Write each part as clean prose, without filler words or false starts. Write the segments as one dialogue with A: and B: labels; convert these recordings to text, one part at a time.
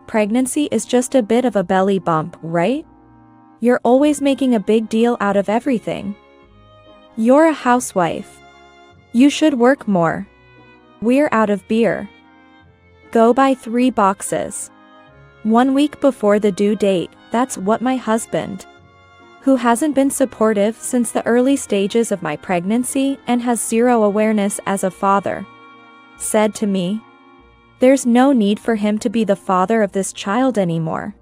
A: Pregnancy is just a bit of a belly bump, right? You're always making a big deal out of everything. You're a housewife. You should work more. We're out of beer. Go buy 3 boxes. 1 week before the due date. That's what my husband, who hasn't been supportive since the early stages of my pregnancy and has zero awareness as a father, said to me. There's no need for him to be the father of this child anymore.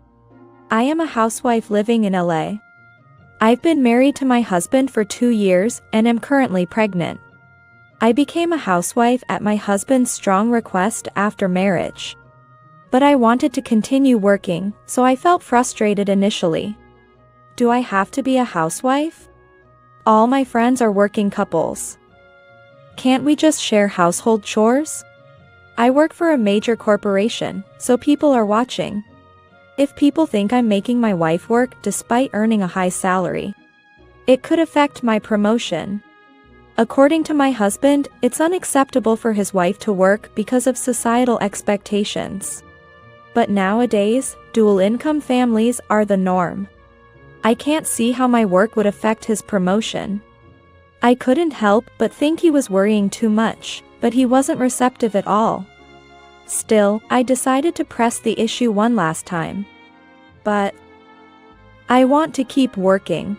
A: I am a housewife living in LA. I've been married to my husband for 2 years and am currently pregnant. I became a housewife at my husband's strong request after marriage. But I wanted to continue working, so I felt frustrated initially. Do I have to be a housewife? All my friends are working couples. Can't we just share household chores? I work for a major corporation, so people are watching. If people think I'm making my wife work despite earning a high salary, it could affect my promotion. According to my husband, it's unacceptable for his wife to work because of societal expectations. But nowadays, dual-income families are the norm. I can't see how my work would affect his promotion. I couldn't help but think he was worrying too much, but he wasn't receptive at all. Still, I decided to press the issue one last time. But I want to keep working.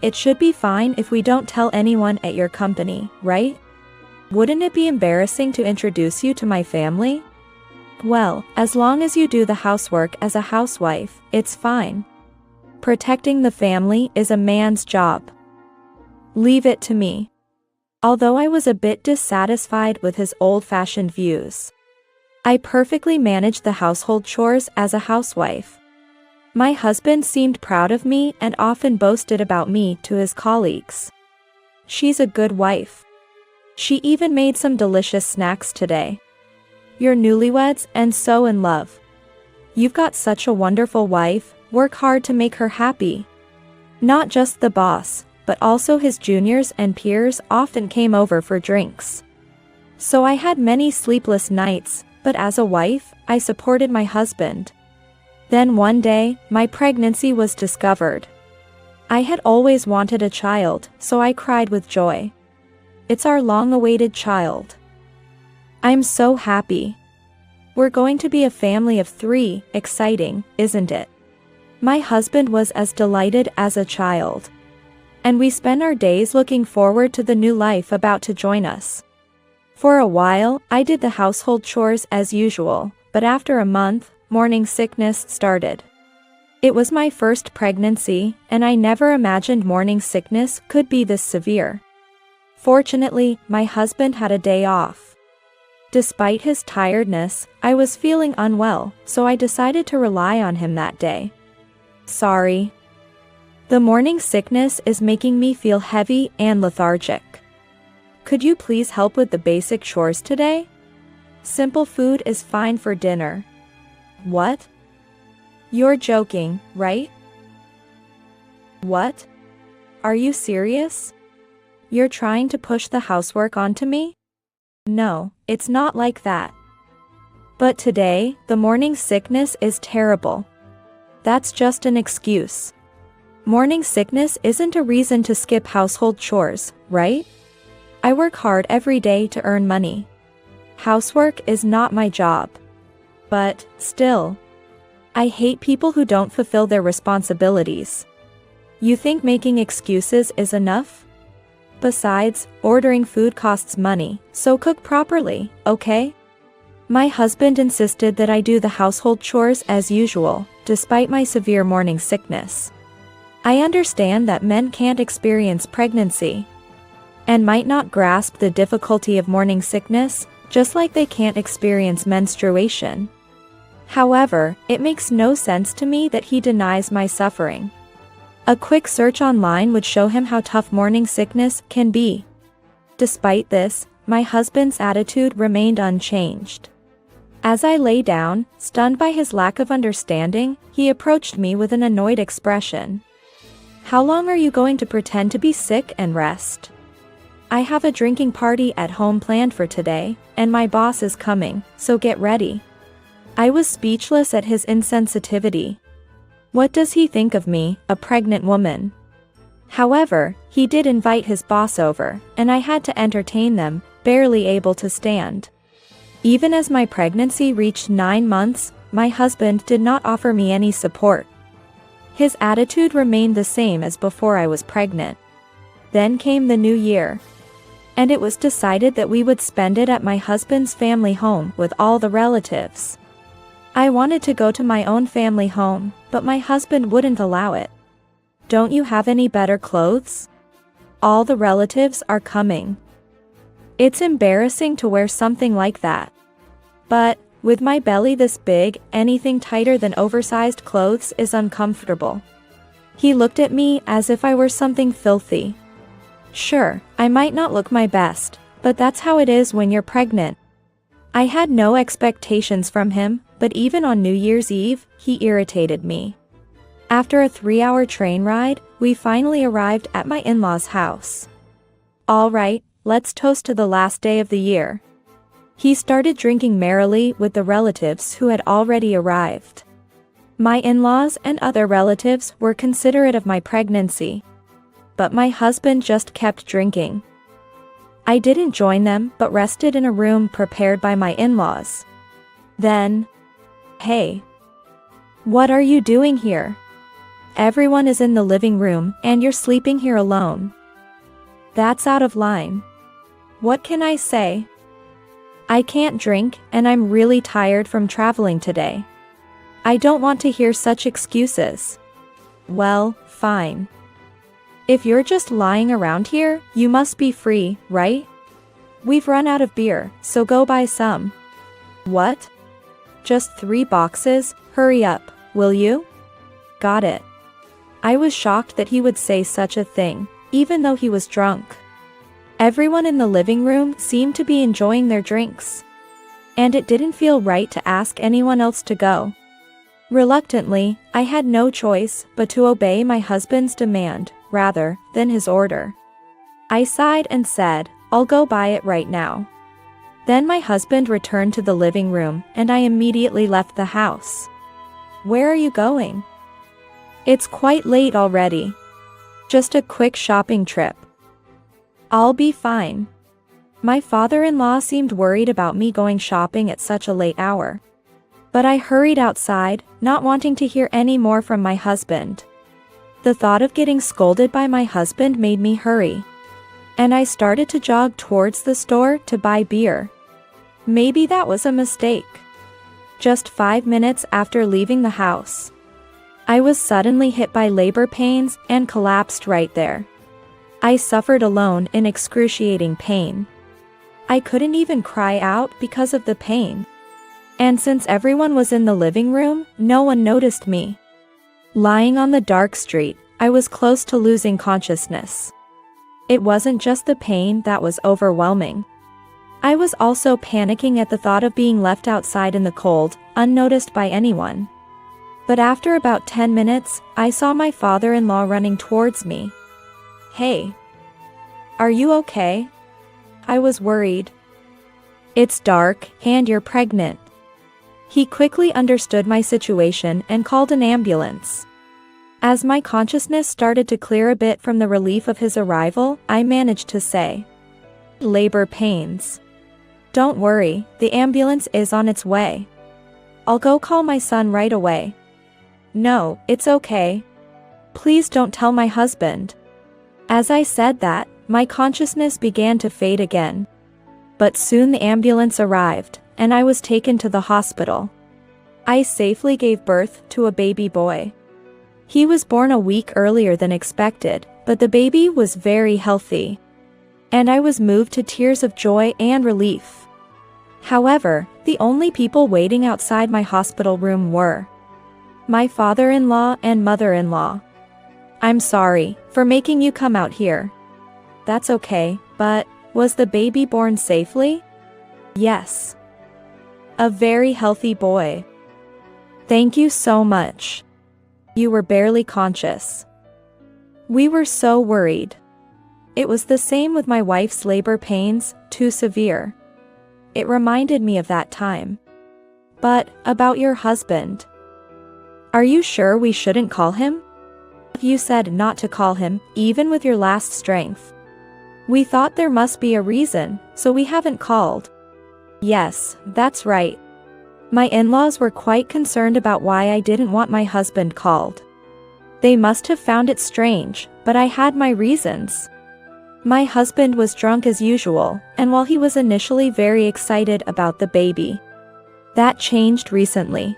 A: It should be fine if we don't tell anyone at your company, right? Wouldn't it be embarrassing to introduce you to my family? Well, as long as you do the housework as a housewife, it's fine. Protecting the family is a man's job. Leave it to me. Although I was a bit dissatisfied with his old-fashioned views, I perfectly managed the household chores as a housewife. My husband seemed proud of me and often boasted about me to his colleagues. She's a good wife. She even made some delicious snacks today. You're newlyweds and so in love. You've got such a wonderful wife, work hard to make her happy. Not just the boss, but also his juniors and peers often came over for drinks. So I had many sleepless nights, but as a wife, I supported my husband. Then one day, my pregnancy was discovered. I had always wanted a child, so I cried with joy. It's our long-awaited child. I'm so happy. We're going to be a family of 3, exciting, isn't it? My husband was as delighted as a child. And we spent our days looking forward to the new life about to join us. For a while, I did the household chores as usual, but after a month, morning sickness started. It was my first pregnancy, and I never imagined morning sickness could be this severe. Fortunately, my husband had a day off. Despite his tiredness, I was feeling unwell, so I decided to rely on him that day. Sorry. The morning sickness is making me feel heavy and lethargic. Could you please help with the basic chores today? Simple food is fine for dinner. What? You're joking, right? What? Are you serious? You're trying to push the housework onto me? No, it's not like that. But today, the morning sickness is terrible. That's just an excuse. Morning sickness isn't a reason to skip household chores, right? I work hard every day to earn money. Housework is not my job. But, still, I hate people who don't fulfill their responsibilities. You think making excuses is enough? Besides, ordering food costs money, so cook properly, okay? My husband insisted that I do the household chores as usual, despite my severe morning sickness. I understand that men can't experience pregnancy and might not grasp the difficulty of morning sickness, just like they can't experience menstruation. However, it makes no sense to me that he denies my suffering. A quick search online would show him how tough morning sickness can be. Despite this, my husband's attitude remained unchanged. As I lay down, stunned by his lack of understanding, he approached me with an annoyed expression. How long are you going to pretend to be sick and rest? I have a drinking party at home planned for today, and my boss is coming, so get ready. I was speechless at his insensitivity. What does he think of me, a pregnant woman? However, he did invite his boss over, and I had to entertain them, barely able to stand. Even as my pregnancy reached 9 months, my husband did not offer me any support. His attitude remained the same as before I was pregnant. Then came the new year. And it was decided that we would spend it at my husband's family home with all the relatives. I wanted to go to my own family home, but my husband wouldn't allow it. Don't you have any better clothes? All the relatives are coming. It's embarrassing to wear something like that. But, with my belly this big, anything tighter than oversized clothes is uncomfortable. He looked at me as if I were something filthy. Sure, I might not look my best, but that's how it is when you're pregnant. I had no expectations from him, but even on New Year's Eve, he irritated me. After a 3-hour train ride, we finally arrived at my in-laws' house. All right, let's toast to the last day of the year. He started drinking merrily with the relatives who had already arrived. My in-laws and other relatives were considerate of my pregnancy. But my husband just kept drinking. I didn't join them but rested in a room prepared by my in-laws. Then, hey. What are you doing here? Everyone is in the living room and you're sleeping here alone. That's out of line. What can I say? I can't drink and I'm really tired from traveling today. I don't want to hear such excuses. Well, fine. If you're just lying around here, you must be free, right? We've run out of beer, so go buy some. What? Just 3 boxes, hurry up, will you? Got it. I was shocked that he would say such a thing, even though he was drunk. Everyone in the living room seemed to be enjoying their drinks. And it didn't feel right to ask anyone else to go. Reluctantly, I had no choice but to obey my husband's demand, rather than his order. I sighed and said, I'll go buy it right now. Then my husband returned to the living room and I immediately left the house. Where are you going? It's quite late already. Just a quick shopping trip. I'll be fine. My father-in-law seemed worried about me going shopping at such a late hour. But I hurried outside, not wanting to hear any more from my husband. The thought of getting scolded by my husband made me hurry. And I started to jog towards the store to buy beer. Maybe that was a mistake. Just 5 minutes after leaving the house, I was suddenly hit by labor pains and collapsed right there. I suffered alone in excruciating pain. I couldn't even cry out because of the pain. And since everyone was in the living room, no one noticed me. Lying on the dark street, I was close to losing consciousness. It wasn't just the pain that was overwhelming. I was also panicking at the thought of being left outside in the cold, unnoticed by anyone. But after about 10 minutes, I saw my father-in-law running towards me. Hey. Are you okay? I was worried. It's dark, and you're pregnant. He quickly understood my situation and called an ambulance. As my consciousness started to clear a bit from the relief of his arrival, I managed to say, labor pains. Don't worry, the ambulance is on its way. I'll go call my son right away. No, it's okay. Please don't tell my husband. As I said that, my consciousness began to fade again. But soon the ambulance arrived, and I was taken to the hospital. I safely gave birth to a baby boy. He was born a week earlier than expected, but the baby was very healthy. And I was moved to tears of joy and relief. However, the only people waiting outside my hospital room were my father-in-law and mother-in-law. I'm sorry for making you come out here. That's okay, but was the baby born safely? Yes. A very healthy boy. Thank you so much. You were barely conscious. We were so worried. It was the same with my wife's labor pains, too severe. It reminded me of that time. But, about your husband. Are you sure we shouldn't call him? You said not to call him, even with your last strength. We thought there must be a reason, so we haven't called. Yes, that's right. My in-laws were quite concerned about why I didn't want my husband called. They must have found it strange, but I had my reasons. My husband was drunk as usual, and while he was initially very excited about the baby, that changed recently.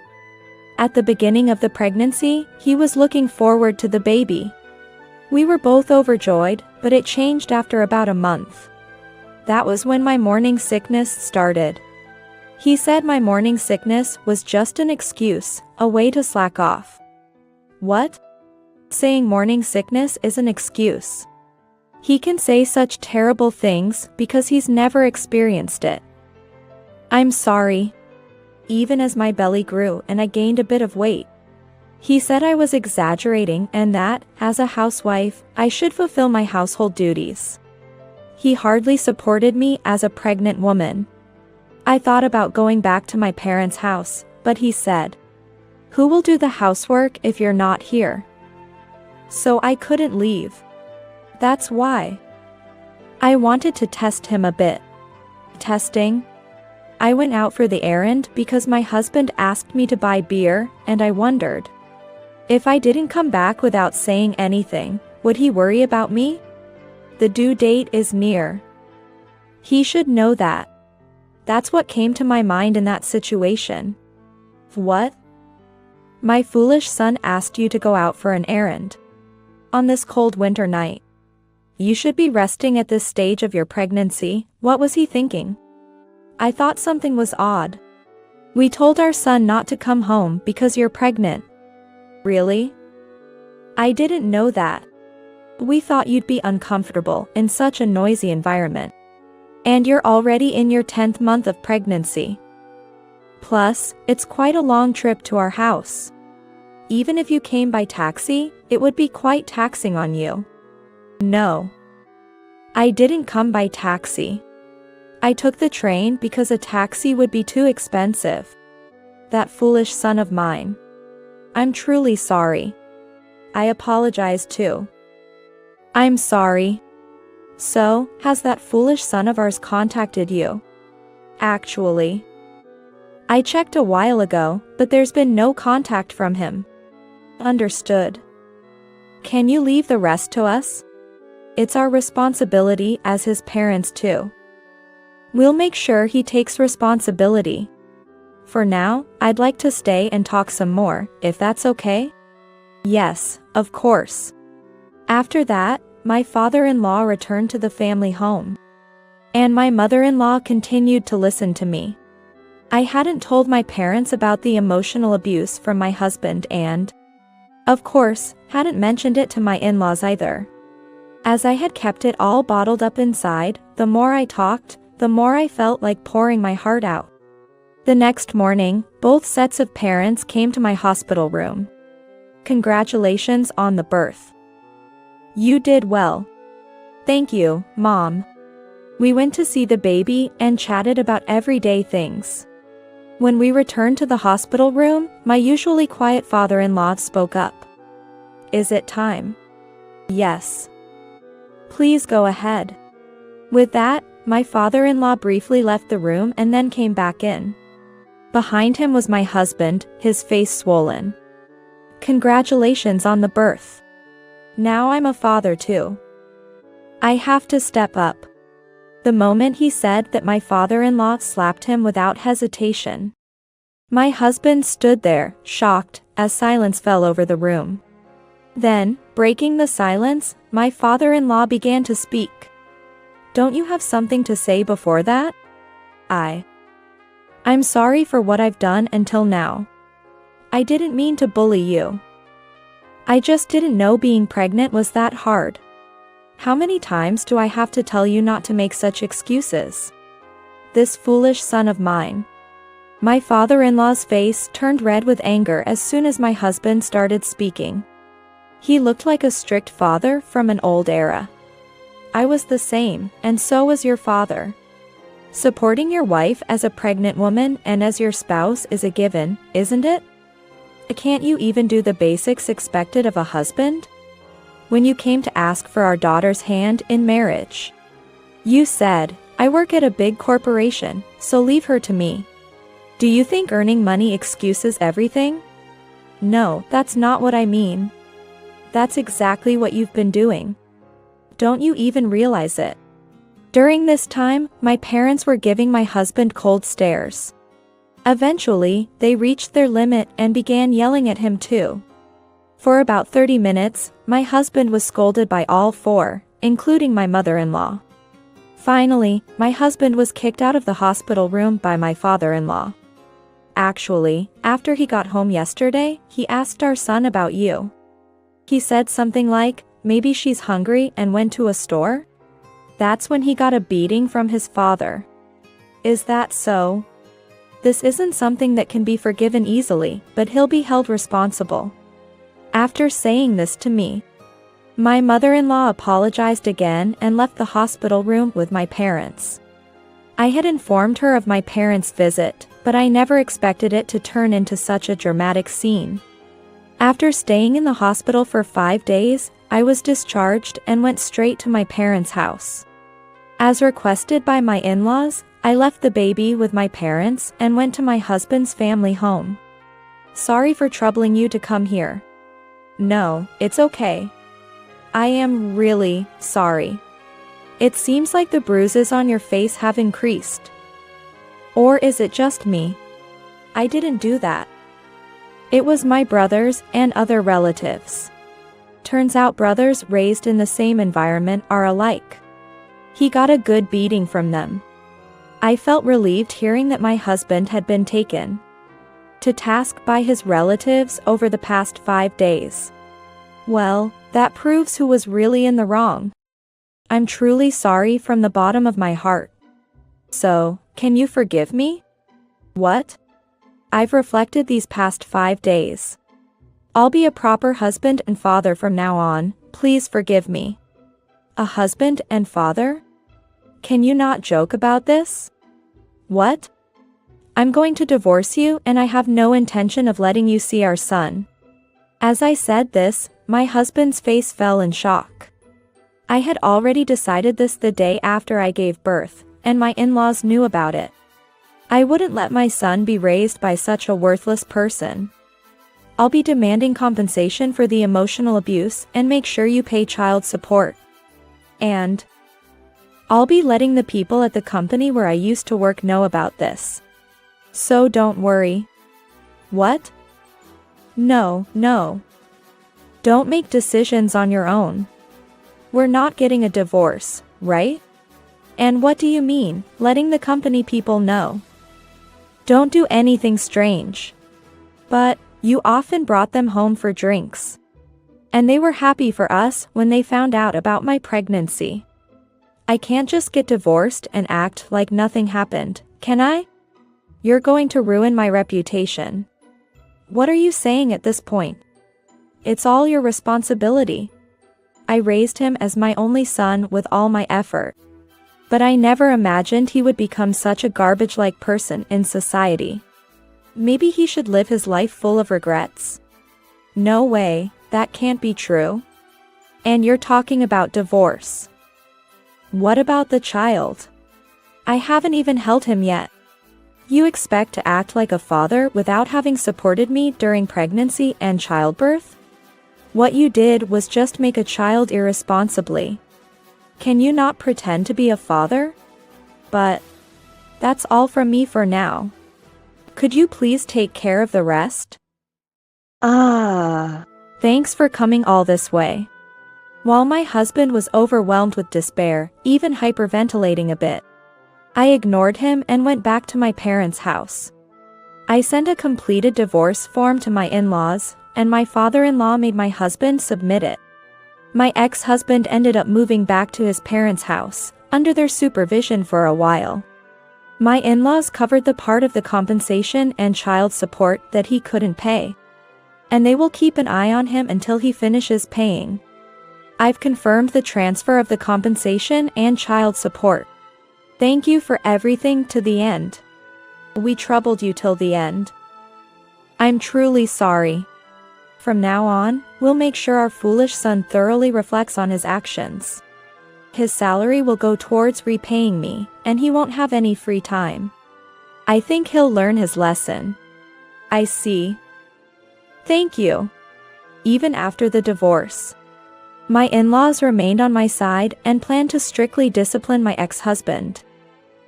A: At the beginning of the pregnancy, he was looking forward to the baby. We were both overjoyed, but it changed after about a month. That was when my morning sickness started. He said my morning sickness was just an excuse, a way to slack off. What? Saying morning sickness is an excuse. He can say such terrible things because he's never experienced it. I'm sorry. Even as my belly grew and I gained a bit of weight. He said I was exaggerating and that, as a housewife, I should fulfill my household duties. He hardly supported me as a pregnant woman. I thought about going back to my parents' house, but he said, "Who will do the housework if you're not here?" So I couldn't leave. That's why. I wanted to test him a bit. Testing? I went out for the errand because my husband asked me to buy beer, and I wondered. If I didn't come back without saying anything, would he worry about me? The due date is near. He should know that. That's what came to my mind in that situation. What? My foolish son asked you to go out for an errand. On this cold winter night. You should be resting at this stage of your pregnancy. What was he thinking? I thought something was odd. We told our son not to come home because you're pregnant. Really? I didn't know that. We thought you'd be uncomfortable in such a noisy environment. And you're already in your 10th month of pregnancy. Plus, it's quite a long trip to our house. Even if you came by taxi, it would be quite taxing on you. No. I didn't come by taxi. I took the train because a taxi would be too expensive. That foolish son of mine. I'm truly sorry. I apologize too. I'm sorry. So, has that foolish son of ours contacted you? Actually. I checked a while ago, but there's been no contact from him. Understood. Can you leave the rest to us? It's our responsibility as his parents too. We'll make sure he takes responsibility. For now, I'd like to stay and talk some more, if that's okay? Yes, of course. After that, my father-in-law returned to the family home. And my mother-in-law continued to listen to me. I hadn't told my parents about the emotional abuse from my husband and, of course, hadn't mentioned it to my in-laws either. As I had kept it all bottled up inside, the more I talked, the more I felt like pouring my heart out. The next morning, both sets of parents came to my hospital room. Congratulations on the birth. You did well. Thank you, Mom. We went to see the baby and chatted about everyday things. When we returned to the hospital room, my usually quiet father-in-law spoke up. Is it time? Yes. Please go ahead. With that, my father-in-law briefly left the room and then came back in. Behind him was my husband, his face swollen. Congratulations on the birth. Now I'm a father too. I have to step up. The moment he said that, my father-in-law slapped him without hesitation. My husband stood there, shocked, as silence fell over the room. Then, breaking the silence, my father-in-law began to speak. Don't you have something to say before that? I'm sorry for what I've done until now. I didn't mean to bully you. I just didn't know being pregnant was that hard. How many times do I have to tell you not to make such excuses? This foolish son of mine. My father-in-law's face turned red with anger as soon as my husband started speaking. He looked like a strict father from an old era. I was the same, and so was your father. Supporting your wife as a pregnant woman and as your spouse is a given, isn't it? Can't you even do the basics expected of a husband? When you came to ask for our daughter's hand in marriage, you said, "I work at a big corporation, so leave her to me." Do you think earning money excuses everything? No, that's not what I mean. That's exactly what you've been doing. Don't you even realize it? During this time, my parents were giving my husband cold stares. Eventually, they reached their limit and began yelling at him too. For about 30 minutes, my husband was scolded by all four, including my mother-in-law. Finally, my husband was kicked out of the hospital room by my father-in-law. Actually, after he got home yesterday, he asked our son about you. He said something like, maybe she's hungry and went to a store? That's when he got a beating from his father. Is that so? This isn't something that can be forgiven easily, but he'll be held responsible. After saying this to me, my mother-in-law apologized again and left the hospital room with my parents. I had informed her of my parents' visit, but I never expected it to turn into such a dramatic scene. After staying in the hospital for 5 days, I was discharged and went straight to my parents' house. As requested by my in-laws, I left the baby with my parents and went to my husband's family home. Sorry for troubling you to come here. No, it's okay. I am really sorry. It seems like the bruises on your face have increased. Or is it just me? I didn't do that. It was my brothers and other relatives. Turns out brothers raised in the same environment are alike. He got a good beating from them. I felt relieved hearing that my husband had been taken to task by his relatives over the past 5 days. Well, that proves who was really in the wrong. I'm truly sorry from the bottom of my heart. So, can you forgive me? What? I've reflected these past 5 days. I'll be a proper husband and father from now on, please forgive me. A husband and father? Can you not joke about this? What? I'm going to divorce you and I have no intention of letting you see our son. As I said this, my husband's face fell in shock. I had already decided this the day after I gave birth, and my in-laws knew about it. I wouldn't let my son be raised by such a worthless person. I'll be demanding compensation for the emotional abuse and make sure you pay child support. And I'll be letting the people at the company where I used to work know about this. So don't worry. What? No. Don't make decisions on your own. We're not getting a divorce, right? And what do you mean, letting the company people know? Don't do anything strange. But you often brought them home for drinks. And they were happy for us when they found out about my pregnancy. I can't just get divorced and act like nothing happened, can I? You're going to ruin my reputation. What are you saying at this point? It's all your responsibility. I raised him as my only son with all my effort. But I never imagined he would become such a garbage-like person in society. Maybe he should live his life full of regrets. No way, that can't be true. And you're talking about divorce. What about the child? I haven't even held him yet. You expect to act like a father without having supported me during pregnancy and childbirth? What you did was just make a child irresponsibly. Can you not pretend to be a father? But that's all from me for now. Could you please take care of the rest? Thanks for coming all this way. While my husband was overwhelmed with despair, even hyperventilating a bit, I ignored him and went back to my parents' house. I sent a completed divorce form to my in-laws, and my father-in-law made my husband submit it. My ex-husband ended up moving back to his parents' house, under their supervision for a while. My in-laws covered the part of the compensation and child support that he couldn't pay. And they will keep an eye on him until he finishes paying. I've confirmed the transfer of the compensation and child support. Thank you for everything to the end. We troubled you till the end. I'm truly sorry. From now on, we'll make sure our foolish son thoroughly reflects on his actions. His salary will go towards repaying me, and he won't have any free time. I think he'll learn his lesson. I see. Thank you. Even after the divorce, my in-laws remained on my side and planned to strictly discipline my ex-husband.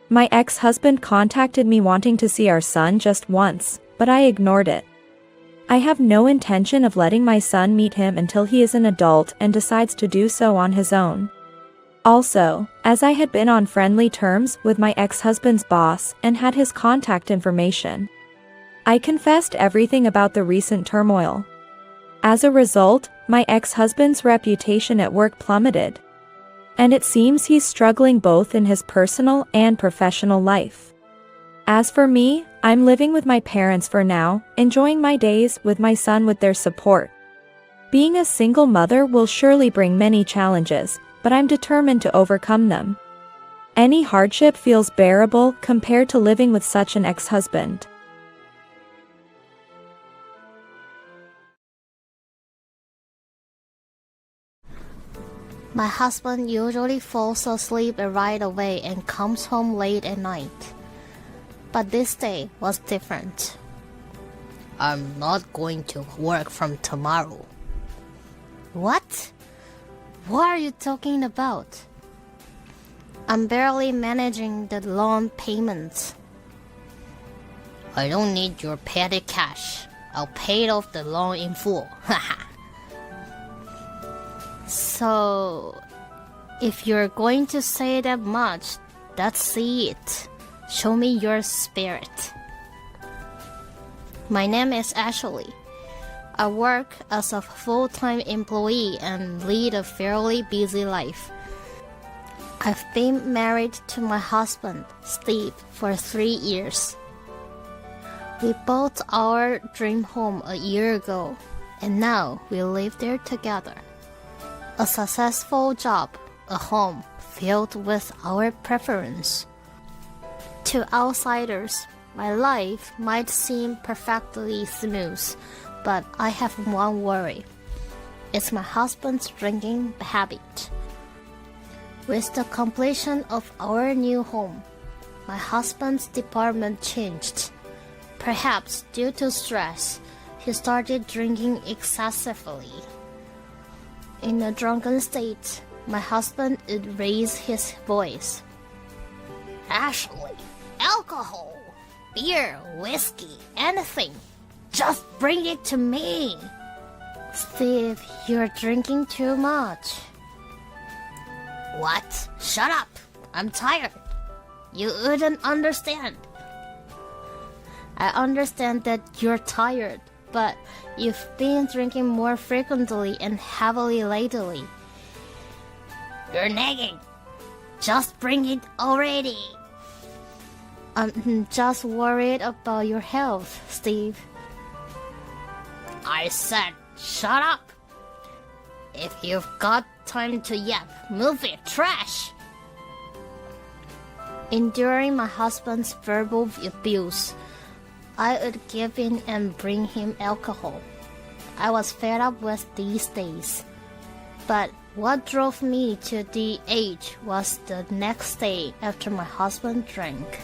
A: My ex-husband contacted me wanting to see our son just once, but I ignored it. I have no intention of letting my son meet him until he is an adult and decides to do so on his own. Also, as I had been on friendly terms with my ex-husband's boss and had his contact information, I confessed everything about the recent turmoil. As a result, my ex-husband's reputation at work plummeted. And it seems he's struggling both in his personal and professional life. As for me, I'm living with my parents for now, enjoying my days with my son with their support. Being a single mother will surely bring many challenges, but I'm determined to overcome them. Any hardship feels bearable compared to living with such an ex-husband.
B: My husband usually falls asleep right away and comes home late at night. But this day was different.
C: I'm not going to work from tomorrow.
B: What? What are you talking about? I'm barely managing the loan payments.
C: I don't need your petty cash. I'll pay off the loan in full.
B: So, if you're going to say that much, that's it. Show me your spirit. My name is Ashley. I work as a full-time employee and lead a fairly busy life. I've been married to my husband, Steve, for 3 years. We bought our dream home a year ago, and now we live there together. A successful job, a home filled with our preference. To outsiders, my life might seem perfectly smooth, but I have one worry. It's my husband's drinking habit. With the completion of our new home, my husband's department changed. Perhaps due to stress, he started drinking excessively. In a drunken state, my husband would raise his voice.
C: Ashley, alcohol, beer, whiskey, anything. Just bring it to me.
B: Steve, you're drinking too much.
C: What? Shut up. I'm tired. You wouldn't understand.
B: I understand that you're tired, but you've been drinking more frequently and heavily lately.
C: You're nagging. Just bring it already.
B: I'm just worried about your health, Steve.
C: I said, shut up. If you've got time to yap, move it, trash.
B: Enduring my husband's verbal abuse, I would give in and bring him alcohol. I was fed up with these days. But what drove me to the edge was the next day after my husband drank.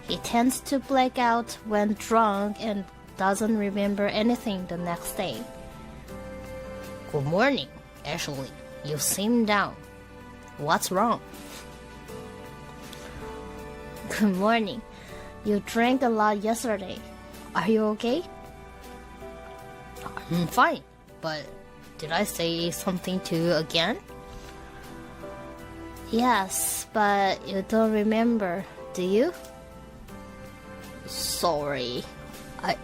B: He tends to black out when drunk and doesn't remember anything the next day.
C: Good morning, Ashley. You seem down. What's wrong?
B: Good morning. You drank a lot yesterday. Are you okay?
C: I'm fine, but did I say something to you again?
B: Yes, but you don't remember, do you?
C: Sorry.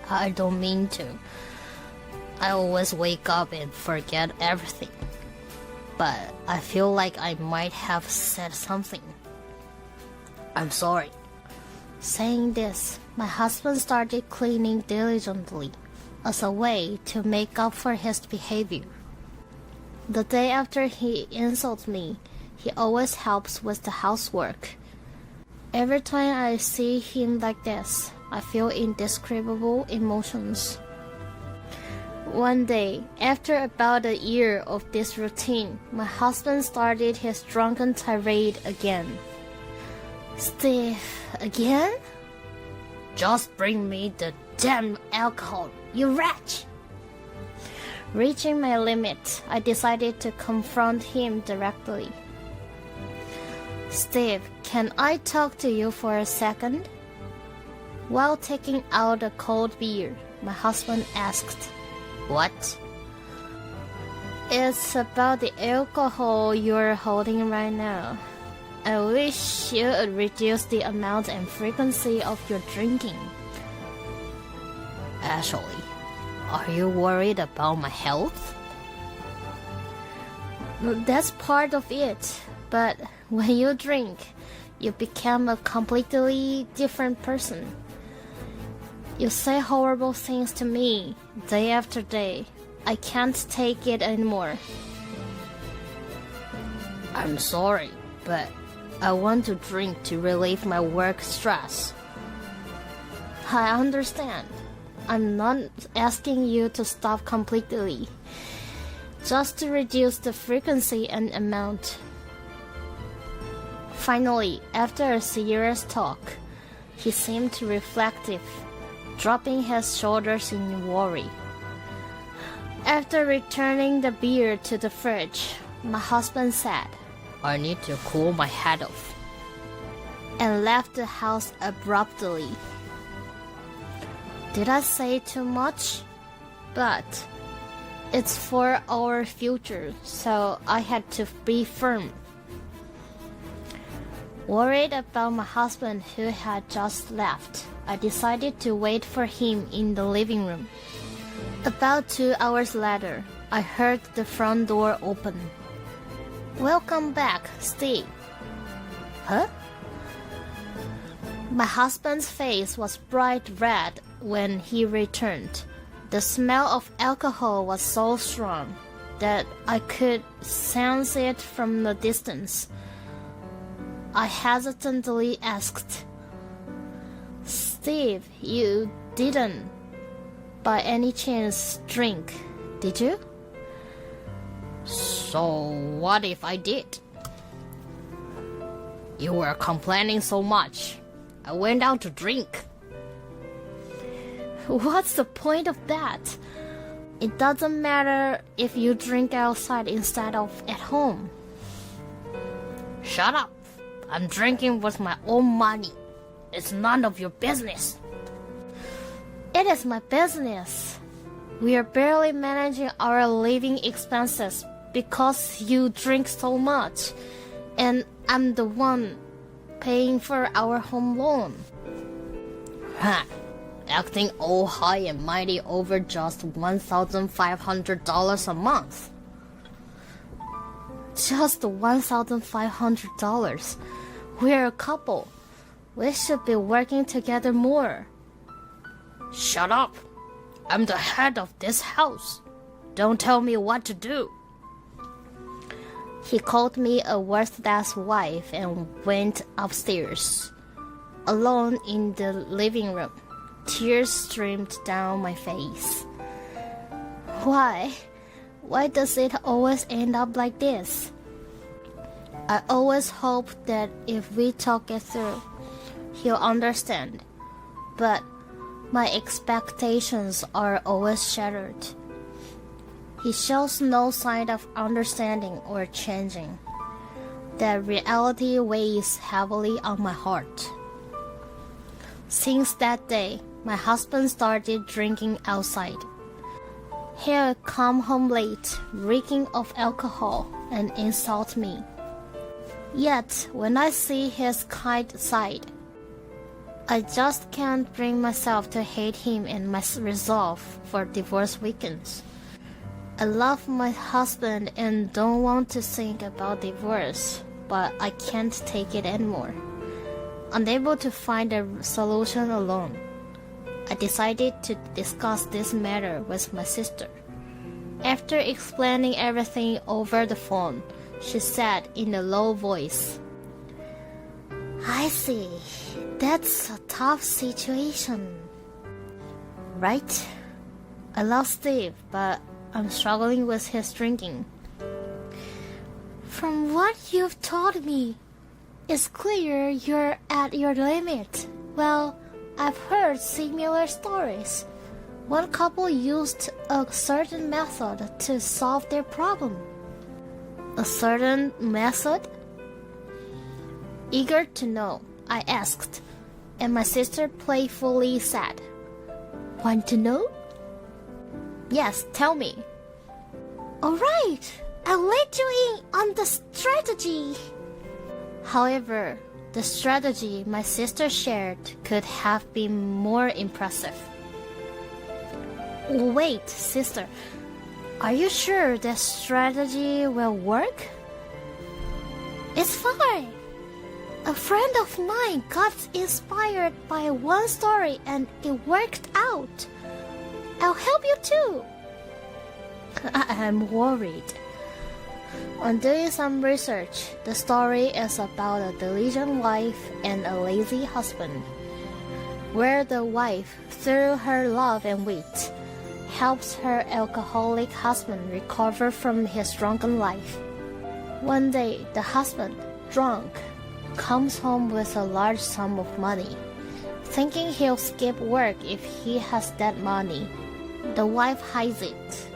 C: I don't mean to. I always wake up and forget everything. But I feel like I might have said something. I'm sorry.
B: Saying this, my husband started cleaning diligently as a way to make up for his behavior. The day after he insults me, he always helps with the housework. Every time I see him like this, I feel indescribable emotions. One day, after about a year of this routine, my husband started his drunken tirade again. Steve, again?
C: Just bring me the damn alcohol, you wretch!
B: Reaching my limit, I decided to confront him directly. Steve, can I talk to you for a second? While taking out a cold beer, my husband asked,
C: What?
B: It's about the alcohol you're holding right now. I wish you would reduce the amount and frequency of your drinking.
C: Ashley, are you worried about my health?
B: That's part of it, but when you drink, you become a completely different person. You say horrible things to me, day after day. I can't take it anymore.
C: I'm sorry, but I want to drink to relieve my work stress.
B: I understand. I'm not asking you to stop completely, just to reduce the frequency and amount. Finally, after a serious talk, he seemed reflective, dropping his shoulders in worry. After returning the beer to the fridge, my husband said,
C: I need to cool my head off.
B: And left the house abruptly. Did I say too much? But it's for our future, so I had to be firm. Worried about my husband who had just left, I decided to wait for him in the living room. About 2 hours later, I heard the front door open. Welcome back, Steve.
C: Huh?
B: My husband's face was bright red when he returned. The smell of alcohol was so strong that I could sense it from a distance. I hesitantly asked, Steve, you didn't, by any chance, drink, did you?
C: So what if I did? You were complaining so much. I went out to drink.
B: What's the point of that? It doesn't matter if you drink outside instead of at home.
C: Shut up. I'm drinking with my own money. It's none of your business.
B: It is my business. We are barely managing our living expenses because you drink so much, and I'm the one paying for our home loan.
C: Huh. Acting all high and mighty over just $1,500 a month.
B: Just $1,500. We're a couple. We should be working together more.
C: Shut up. I'm the head of this house. Don't tell me what to do.
B: He called me a worthless wife and went upstairs. Alone in the living room, tears streamed down my face. Why? Why does it always end up like this? I always hope that if we talk it through, he'll understand. But my expectations are always shattered. He shows no sign of understanding or changing. That reality weighs heavily on my heart. Since that day, my husband started drinking outside. He'll come home late, reeking of alcohol, and insult me. Yet, when I see his kind side, I just can't bring myself to hate him, and my resolve for divorce weakens. I love my husband and don't want to think about divorce, but I can't take it anymore. Unable to find a solution alone, I decided to discuss this matter with my sister. After explaining everything over the phone, she said in a low voice, I see. That's a tough situation. Right? I love Steve, but I'm struggling with his drinking. From what you've told me, it's clear you're at your limit. Well, I've heard similar stories. One couple used a certain method to solve their problem. A certain method? Eager to know, I asked, and my sister playfully said, "Want to know?" "Yes, tell me." "All right, I'll let you in on the strategy." However, the strategy my sister shared could have been more impressive. "Wait, sister, are you sure that strategy will work?" "It's fine. A friend of mine got inspired by one story and it worked out. I'll help you too." I'm worried. On doing some research, the story is about a diligent wife and a lazy husband, where the wife, through her love and wit, helps her alcoholic husband recover from his drunken life. One day, the husband, drunk, comes home with a large sum of money, thinking he'll skip work if he has that money. The wife hides it.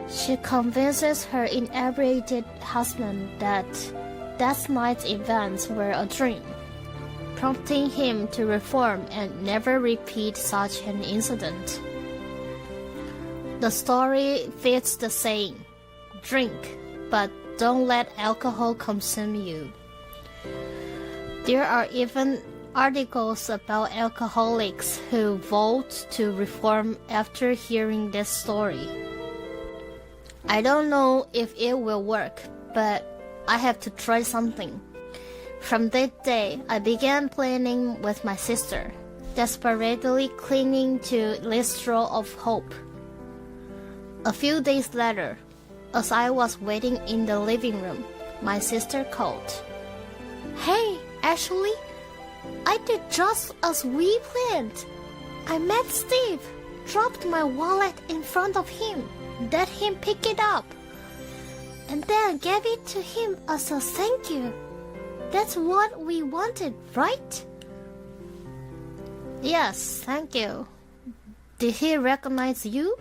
B: She convinces her inebriated husband that night's events were a dream, prompting him to reform and never repeat such an incident. The story fits the saying, "Drink, but don't let alcohol consume you." There are even articles about alcoholics who vowed to reform after hearing this story. I don't know if it will work, but I have to try something. From that day, I began planning with my sister, desperately clinging to this straw of hope. A few days later, as I was waiting in the living room, my sister called. "Hey, Ashley, I did just as we planned. I met Steve, dropped my wallet in front of him, let him pick it up, and then gave it to him as a thank you. That's what we wanted, right?" "Yes, thank you. Did he recognize you?"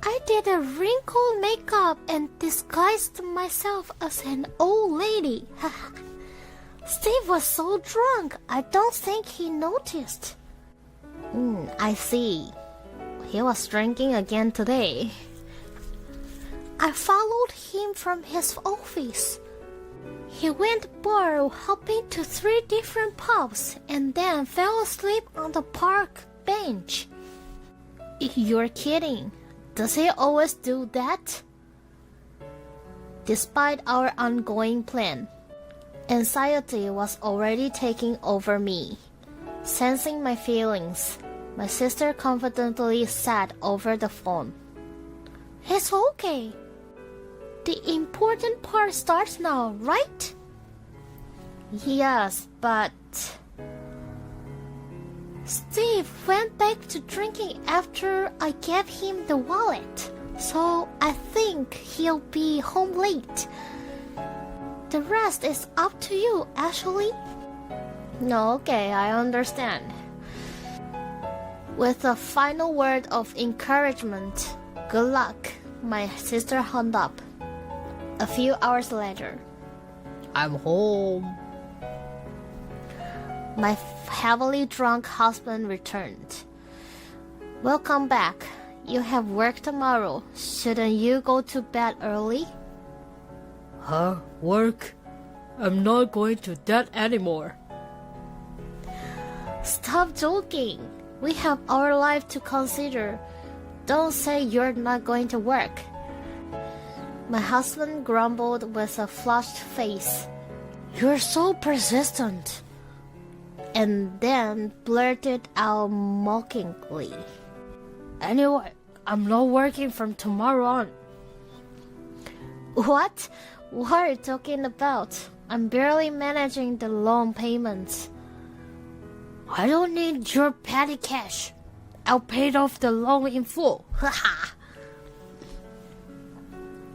B: "I did a wrinkle makeup and disguised myself as an old lady." Steve was so drunk, I don't think he noticed. I see. He was drinking again today. I followed him from his office. He went bar hopping to 3 different pubs and then fell asleep on the park bench. You're kidding. Does he always do that? Despite our ongoing plan, anxiety was already taking over me. Sensing my feelings, my sister confidently said over the phone, "It's okay. The important part starts now, right?" "Yes, but..." "Steve went back to drinking after I gave him the wallet, so I think he'll be home late. The rest is up to you, Ashley." "No, okay, I understand." With a final word of encouragement, "Good luck," my sister hung up. A few hours later, I'm home. My heavily drunk husband returned. "Welcome back. You have work tomorrow. Shouldn't you go to bed early?"
C: Huh? Work? I'm not going to that anymore.
B: Stop joking. We have our life to consider. Don't say you're not going to work. My husband grumbled with a flushed face. "You're so persistent." And then blurted out mockingly, "Anyway, I'm not working from tomorrow on." What? What are you talking about? I'm barely managing the loan payments.
C: I don't need your petty cash. I'll pay off the loan in full. Haha.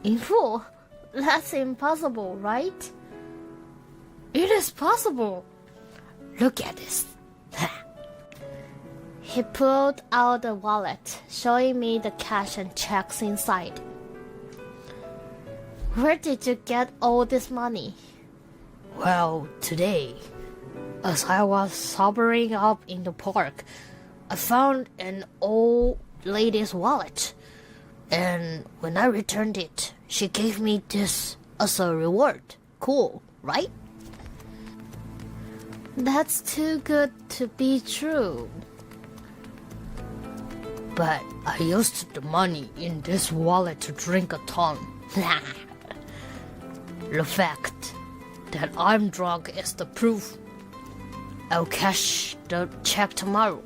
B: In full? That's impossible, right?
C: It is possible. Look at this.
B: He pulled out the wallet, showing me the cash and checks inside. Where did you get all this money?
C: Well, today, as I was sobering up in the park, I found an old lady's wallet. And when I returned it, she gave me this as a reward. Cool, right?
B: That's too good to be true.
C: But I used the money in this wallet to drink a ton. The fact that I'm drunk is the proof. I'll cash the check tomorrow.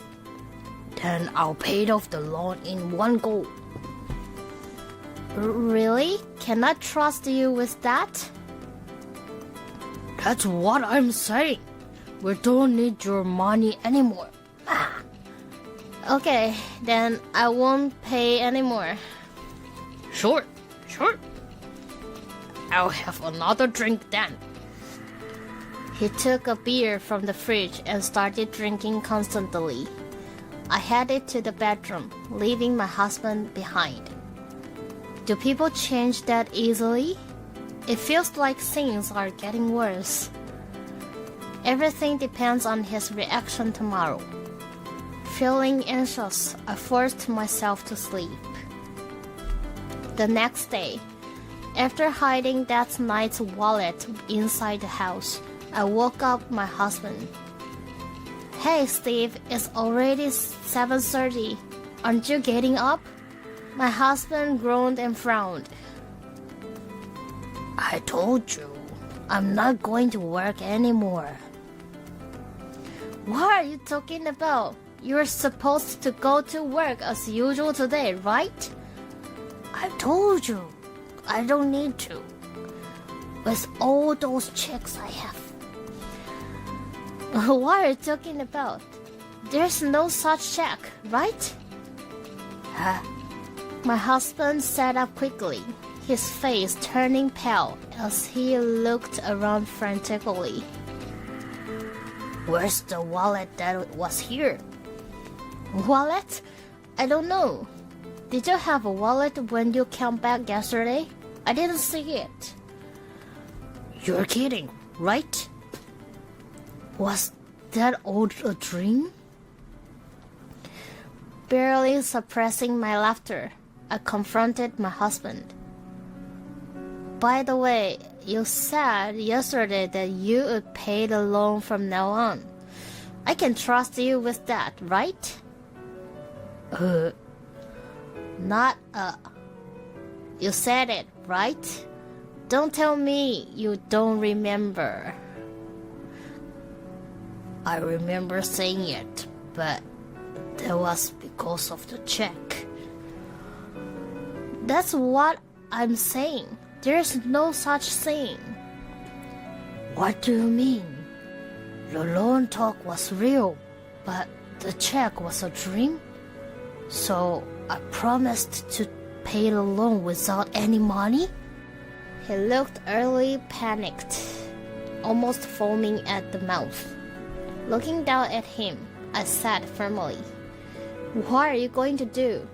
C: Then I'll pay off the loan in one go.
B: Really? Can I trust you with that?
C: That's what I'm saying. We don't need your money anymore.
B: Okay, then I won't pay anymore.
C: Sure. I'll have another drink then.
B: He took a beer from the fridge and started drinking constantly. I headed to the bedroom, leaving my husband behind. Do people change that easily? It feels like things are getting worse. Everything depends on his reaction tomorrow. Feeling anxious, I forced myself to sleep. The next day, after hiding that night's wallet inside the house, I woke up my husband. Hey Steve, it's already 7:30. Aren't you getting up? My husband groaned and frowned.
C: I told you, I'm not going to work anymore.
B: What are you talking about? You're supposed to go to work as usual today, right?
C: I told you, I don't need to. With all those checks I have.
B: What are you talking about? There's no such check, right?
C: Huh?
B: My husband sat up quickly, his face turning pale as he looked around frantically.
C: Where's the wallet that was here?
B: Wallet? I don't know. Did you have a wallet when you came back yesterday? I didn't see it.
C: You're kidding, right? Was that all a dream?
B: Barely suppressing my laughter, I confronted my husband. By the way, you said yesterday that you would pay the loan from now on. I can trust you with that, right? Not You said it, right? Don't tell me you don't remember.
C: I remember saying it, but that was because of the check.
B: That's what I'm saying. There's no such thing.
C: What do you mean? The loan talk was real, but the check was a dream? So I promised to pay the loan without any money?
B: He looked early panicked, almost foaming at the mouth. Looking down at him, I said firmly, "What are you going to do?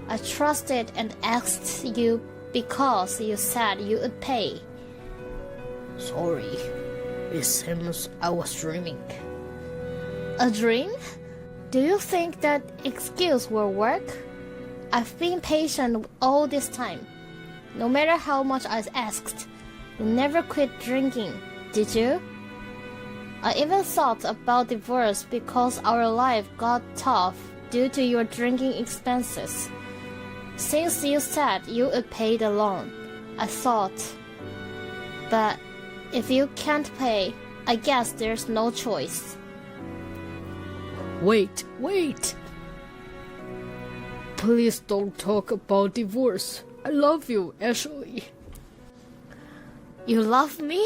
B: I trusted and asked you because you said you would pay."
C: Sorry, it seems I was dreaming.
B: A dream? Do you think that excuse will work? I've been patient all this time. No matter how much I asked, you never quit drinking, did you? I even thought about divorce because our life got tough due to your drinking expenses. Since you said you would pay the loan, I thought. But if you can't pay, I guess there's no choice.
C: Wait. Please don't talk about divorce. I love you, Ashley.
B: You love me?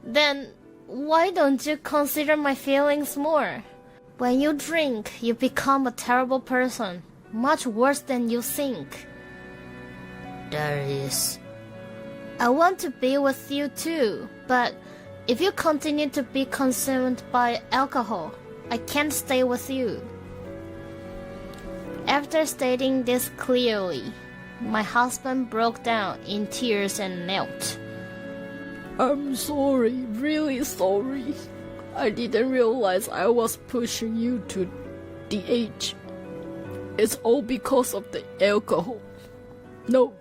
B: Then why don't you consider my feelings more? When you drink, you become a terrible person, much worse than you think.
C: There is...
B: I want to be with you too, but if you continue to be consumed by alcohol, I can't stay with you. After stating this clearly, my husband broke down in tears and knelt.
C: I'm sorry, really sorry. I didn't realize I was pushing you to the edge. It's all because of the alcohol. No,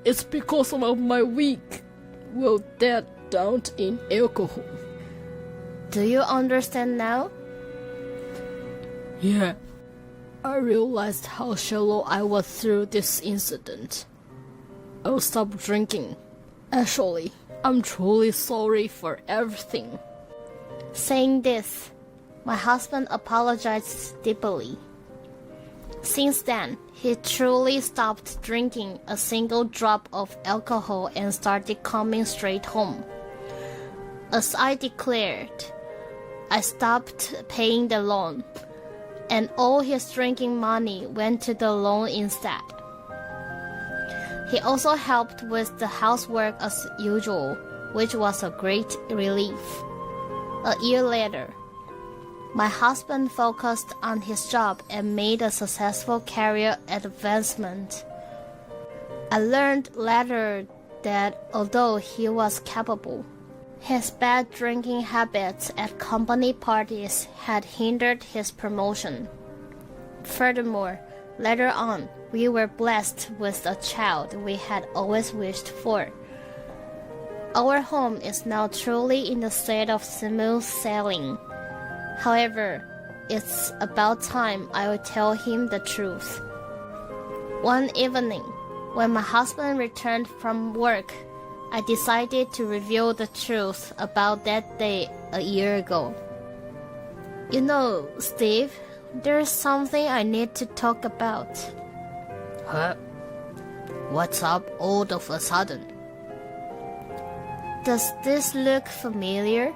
C: it's because of my weak will that down in alcohol.
B: Do you understand now?
C: Yeah. I realized how shallow I was through this incident. I'll stop drinking. Actually, I'm truly sorry for everything.
B: Saying this, my husband apologized deeply. Since then, he truly stopped drinking a single drop of alcohol and started coming straight home. As I declared, I stopped paying the loan, and all his drinking money went to the loan instead. He also helped with the housework as usual, which was a great relief. A year later, my husband focused on his job and made a successful career advancement. I learned later that although he was capable, his bad drinking habits at company parties had hindered his promotion. Furthermore, later on, we were blessed with a child we had always wished for. Our home is now truly in the state of smooth sailing. However, it's about time I would tell him the truth. One evening, when my husband returned from work, I decided to reveal the truth about that day a year ago. You know, Steve, there's something I need to talk about.
C: Huh? What's up all of a sudden?
B: Does this look familiar?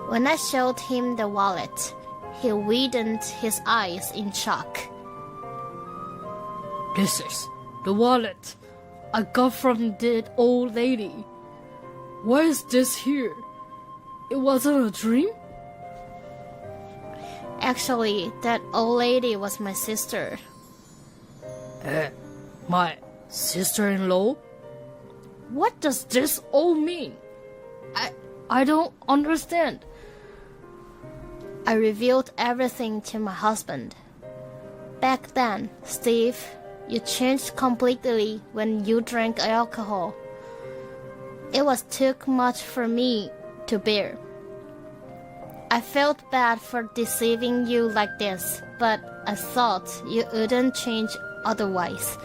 B: When I showed him the wallet, he widened his eyes in shock.
C: This is the wallet I got from that old lady. Why is this here? It wasn't a dream?
B: Actually, that old lady was my sister.
C: My sister-in-law? What does this all mean? I don't understand.
B: I revealed everything to my husband. Back then, Steve, you changed completely when you drank alcohol. It was too much for me to bear. I felt bad for deceiving you like this, but I thought you wouldn't change otherwise.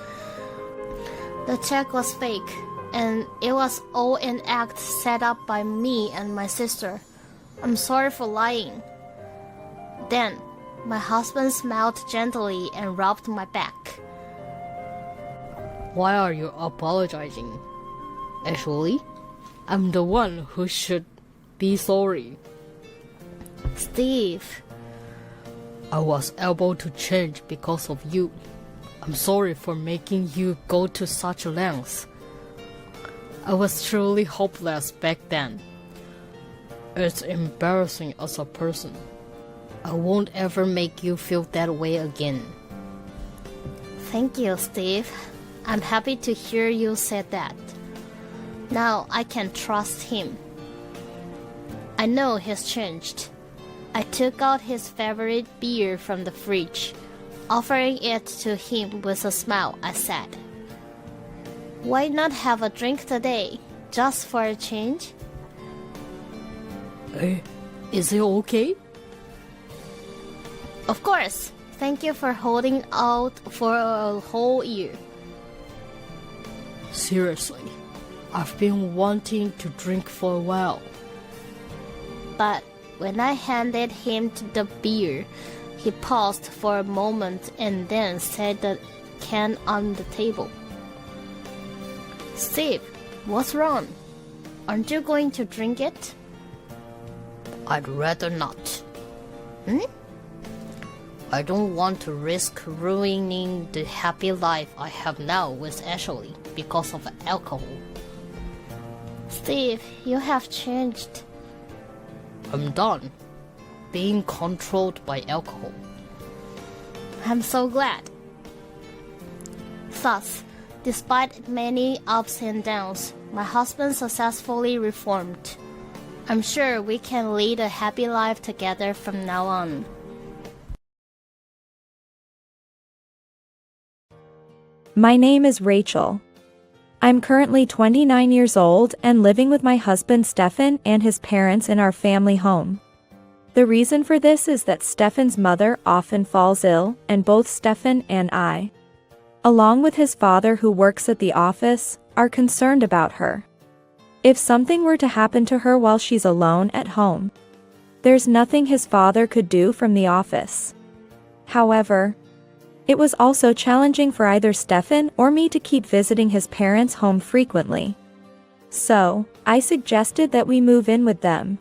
B: The check was fake, and it was all an act set up by me and my sister. I'm sorry for lying. Then, my husband smiled gently and rubbed my back.
C: Why are you apologizing? Actually, I'm the one who should be sorry.
B: Steve,
C: I was able to change because of you. I'm sorry for making you go to such lengths. I was truly hopeless back then. It's embarrassing as a person. I won't ever make you feel that way again.
B: Thank you, Steve. I'm happy to hear you say that. Now I can trust him. I know he's changed. I took out his favorite beer from the fridge. Offering it to him with a smile, I said, "Why not have a drink today, just for a change?"
C: Is it okay?
B: Of course. Thank you for holding out for a whole year.
C: Seriously, I've been wanting to drink for a while.
B: But when I handed him the beer, he paused for a moment and then set the can on the table. "Steve, what's wrong?" Aren't you going to drink it?
C: I'd rather not. I don't want to risk ruining the happy life I have now with Ashley because of alcohol.
B: Steve, you have changed.
C: I'm done being controlled by alcohol.
B: I'm so glad. Thus, despite many ups and downs, my husband successfully reformed. I'm sure we can lead a happy life together from now on.
A: My name is Rachel. I'm currently 29 years old and living with my husband Stefan and his parents in our family home. The reason for this is that Stefan's mother often falls ill, and both Stefan and I, along with his father who works at the office, are concerned about her. If something were to happen to her while she's alone at home, there's nothing his father could do from the office. However, it was also challenging for either Stefan or me to keep visiting his parents' home frequently. So, I suggested that we move in with them.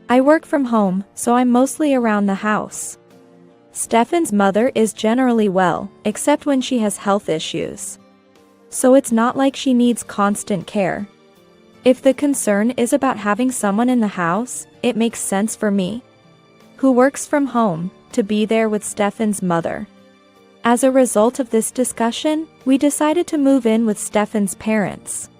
A: I work from home, so I'm mostly around the house. Stefan's mother is generally well, except when she has health issues. So it's not like she needs constant care. If the concern is about having someone in the house, it makes sense for me, who works from home, to be there with Stefan's mother. As a result of this discussion, we decided to move in with Stefan's parents.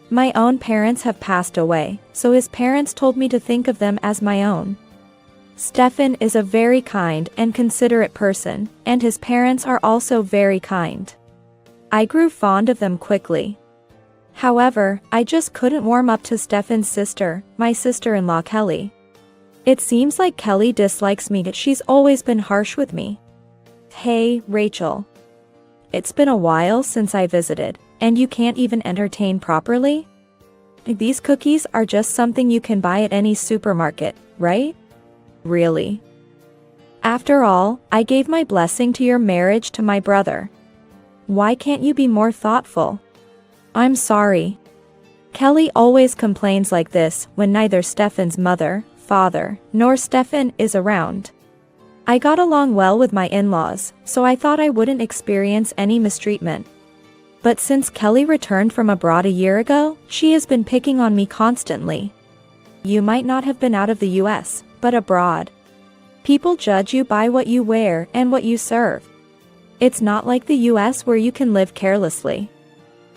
A: My own parents have passed away, so his parents told me to think of them as my own. Stefan is a very kind and considerate person, and his parents are also very kind. I grew fond of them quickly. However, I just couldn't warm up to Stefan's sister, my sister-in-law Kelly. It seems like Kelly dislikes me, that she's always been harsh with me. Hey, Rachel. It's been a while since I visited, and you can't even entertain properly? These cookies are just something you can buy at any supermarket, right? Really? After all, I gave my blessing to your marriage to my brother. Why can't you be more thoughtful? I'm sorry. Kelly always complains like this when neither Stefan's mother, father, nor Stefan is around. I got along well with my in-laws, so I thought I wouldn't experience any mistreatment. But since Kelly returned from abroad a year ago, she has been picking on me constantly. You might not have been out of the US, but abroad. People judge you by what you wear and what you serve. It's not like the US where you can live carelessly.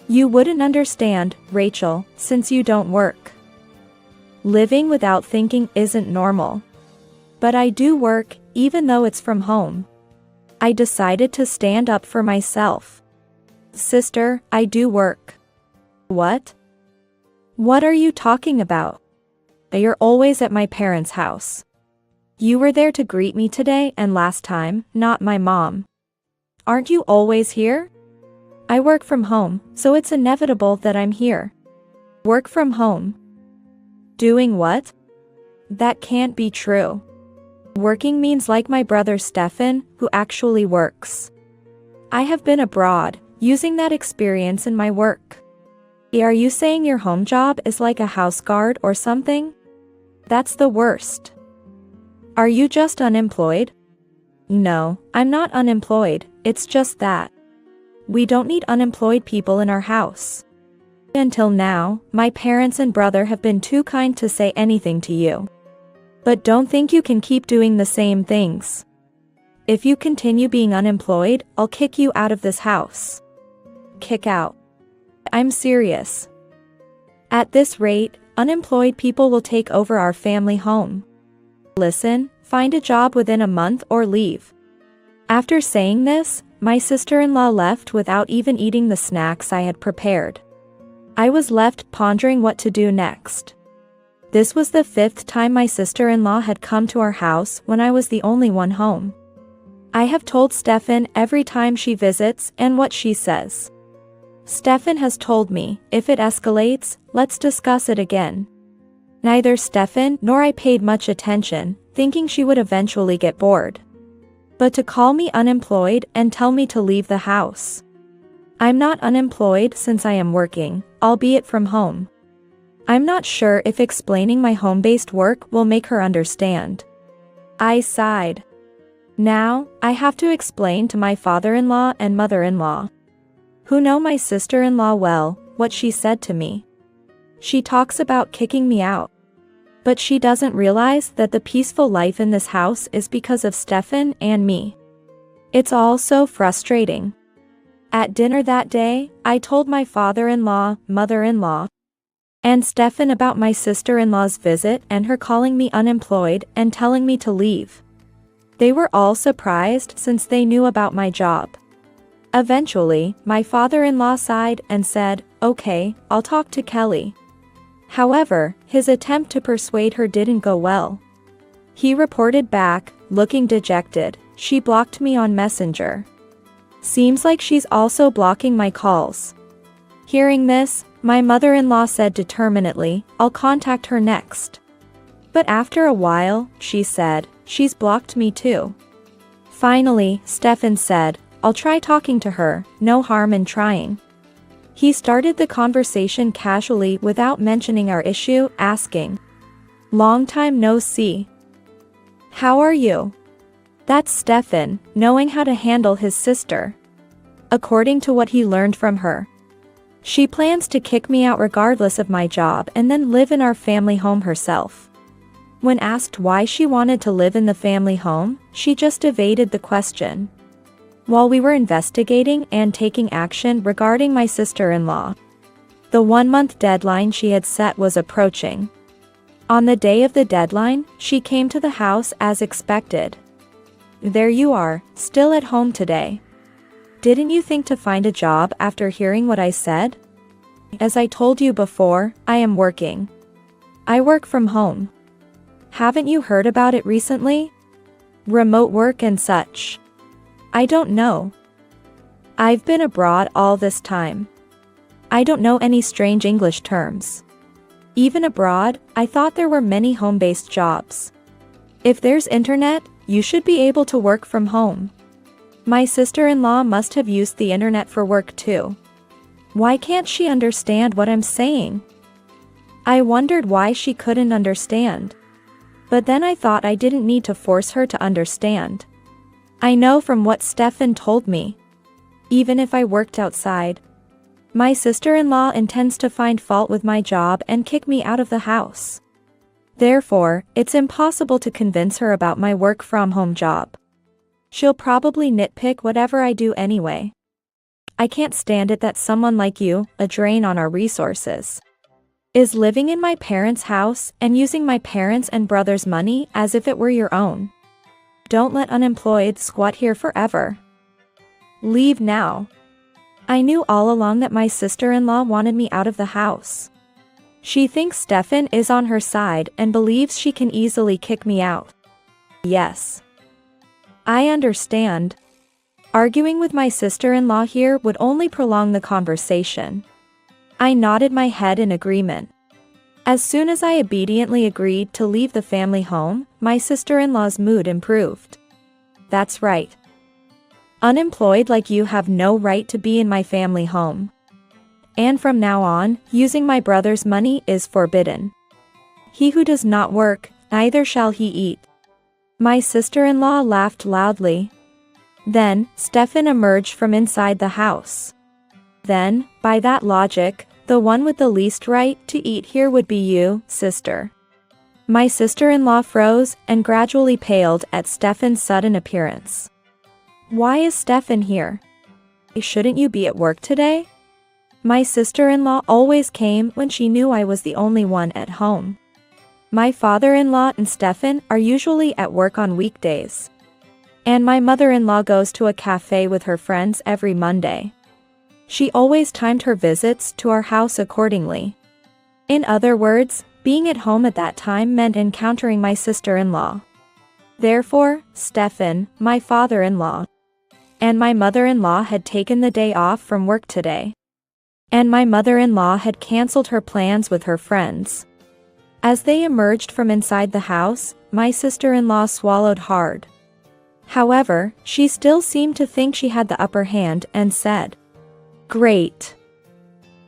A: You wouldn't understand, Rachel, since you don't work. Living without thinking isn't normal. But I do work, even though it's from home. I decided to stand up for myself. Sister, I do work. What? What are you talking about? You're always at my parents' house. You were there to greet me today and last time, not my mom. Aren't you always here? I work from home, so it's inevitable that I'm here. Work from home? Doing what? That can't be true. Working means like my brother Stefan, who actually works. I have been abroad, using that experience in my work. Are you saying your home job is like a house guard or something? That's the worst. Are you just unemployed? No, I'm not unemployed, it's just that we don't need unemployed people in our house. Until now, my parents and brother have been too kind to say anything to you. But don't think you can keep doing the same things. If you continue being unemployed, I'll kick you out of this house. Kick out. I'm serious. At this rate, unemployed people will take over our family home. Listen, find a job within a month or leave. After saying this, my sister-in-law left without even eating the snacks I had prepared. I was left pondering what to do next. This was the 5th time my sister-in-law had come to our house when I was the only one home. I have told Stefan every time she visits and what she says. Stefan has told me, if it escalates, let's discuss it again. Neither Stefan nor I paid much attention, thinking she would eventually get bored. But to call me unemployed and tell me to leave the house. I'm not unemployed since I am working, albeit from home. I'm not sure if explaining my home-based work will make her understand. I sighed. Now, I have to explain to my father-in-law and mother-in-law, who know my sister-in-law well, what she said to me. She talks about kicking me out. But she doesn't realize that the peaceful life in this house is because of Stefan and me. It's all so frustrating. At dinner that day, I told my father-in-law, mother-in-law, and Stefan about my sister-in-law's visit and her calling me unemployed and telling me to leave. They were all surprised since they knew about my job. Eventually, my father-in-law sighed and said, "Okay, I'll talk to Kelly." However, his attempt to persuade her didn't go well. He reported back, looking dejected, "She blocked me on Messenger. Seems like she's also blocking my calls." Hearing this, my mother-in-law said determinedly, "I'll contact her next." But after a while, she said, "She's blocked me too." Finally, Stefan said, "I'll try talking to her, no harm in trying." He started the conversation casually without mentioning our issue, asking, "Long time no see. How are you?" That's Stefan, knowing how to handle his sister. According to what he learned from her, she plans to kick me out regardless of my job and then live in our family home herself. When asked why she wanted to live in the family home, she just evaded the question. While we were investigating and taking action regarding my sister-in-law, the 1-month deadline she had set was approaching. On the day of the deadline, she came to the house as expected. "There you are, still at home today. Didn't you think to find a job after hearing what I said? As I told you before, I am working. I work from home. Haven't you heard about it recently? Remote work and such." "I don't know. I've been abroad all this time. I don't know any strange English terms. Even abroad, I thought there were many home-based jobs. If there's internet, you should be able to work from home. My sister-in-law must have used the internet for work too. Why can't she understand what I'm saying?" I wondered why she couldn't understand. But then I thought I didn't need to force her to understand. I know from what Stefan told me. Even if I worked outside, my sister-in-law intends to find fault with my job and kick me out of the house. Therefore, it's impossible to convince her about my work-from-home job. She'll probably nitpick whatever I do anyway. I can't stand it that someone like you, a drain on our resources, is living in my parents' house and using my parents' and brother's money as if it were your own. Don't let unemployed squat here forever. Leave now. I knew all along that my sister-in-law wanted me out of the house. She thinks Stefan is on her side and believes she can easily kick me out. Yes. I understand. Arguing with my sister-in-law here would only prolong the conversation. I nodded my head in agreement. As soon as I obediently agreed to leave the family home, my sister-in-law's mood improved. "That's right. Unemployed like you have no right to be in my family home. And from now on, using my brother's money is forbidden. He who does not work, neither shall he eat." My sister-in-law laughed loudly. Then, Stefan emerged from inside the house. Then, by that logic, the one with the least right to eat here would be you, sister. My sister-in-law froze and gradually paled at Stefan's sudden appearance. "Why is Stefan here? Shouldn't you be at work today?" My sister-in-law always came when she knew I was the only one at home. My father-in-law and Stefan are usually at work on weekdays. And my mother-in-law goes to a cafe with her friends every Monday. She always timed her visits to our house accordingly. In other words, being at home at that time meant encountering my sister-in-law. Therefore, Stefan, my father-in-law, and my mother-in-law had taken the day off from work today. And my mother-in-law had cancelled her plans with her friends. As they emerged from inside the house, my sister-in-law swallowed hard. However, she still seemed to think she had the upper hand and said, "Great.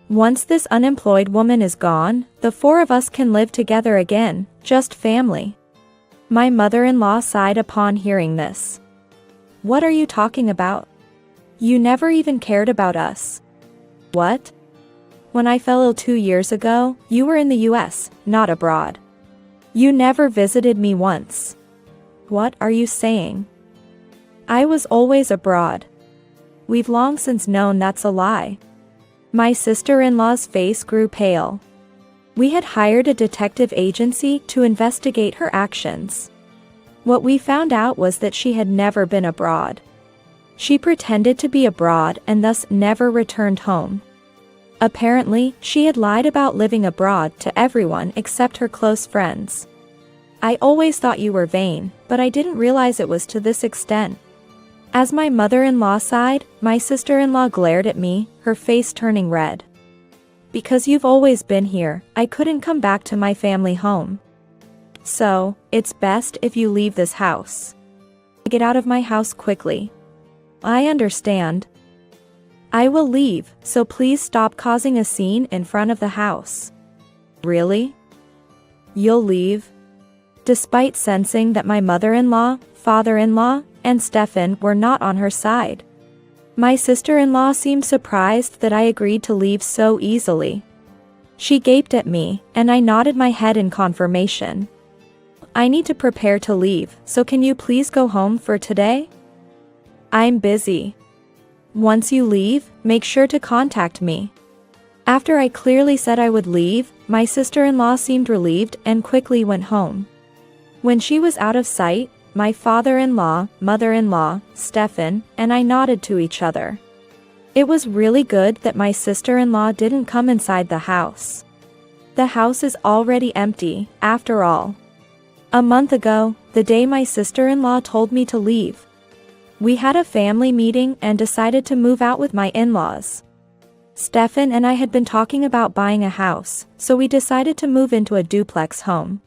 A: Once this unemployed woman is gone, the four of us can live together again, just family. My mother-in-law sighed upon hearing this. What are you talking about? You never even cared about us. What? When I fell ill 2 years ago, you were in the US, not abroad. You never visited me once. What are you saying? I was always abroad. We've long since known that's a lie. My sister-in-law's face grew pale. We had hired a detective agency to investigate her actions. What we found out was that she had never been abroad. She pretended to be abroad and thus never returned home. Apparently, she had lied about living abroad to everyone except her close friends. I always thought you were vain, but I didn't realize it was to this extent. As my mother-in-law sighed, my sister-in-law glared at me, her face turning red. Because you've always been here, I couldn't come back to my family home. So, it's best if you leave this house. Get out of my house quickly. I understand. I will leave, so please stop causing a scene in front of the house. Really? You'll leave? Despite sensing that my mother-in-law, father-in-law, and Stefan were not on her side. My sister-in-law seemed surprised that I agreed to leave so easily. She gaped at me, and I nodded my head in confirmation. I need to prepare to leave, so can you please go home for today? I'm busy. Once you leave, make sure to contact me. After I clearly said I would leave, my sister-in-law seemed relieved and quickly went home. When she was out of sight, my father-in-law, mother-in-law, Stefan, and I nodded to each other. It was really good that my sister-in-law didn't come inside the house. The house is already empty, after all. A month ago, the day my sister-in-law told me to leave, we had a family meeting and decided to move out with my in-laws. Stefan and I had been talking about buying a house, so we decided to move into a duplex home.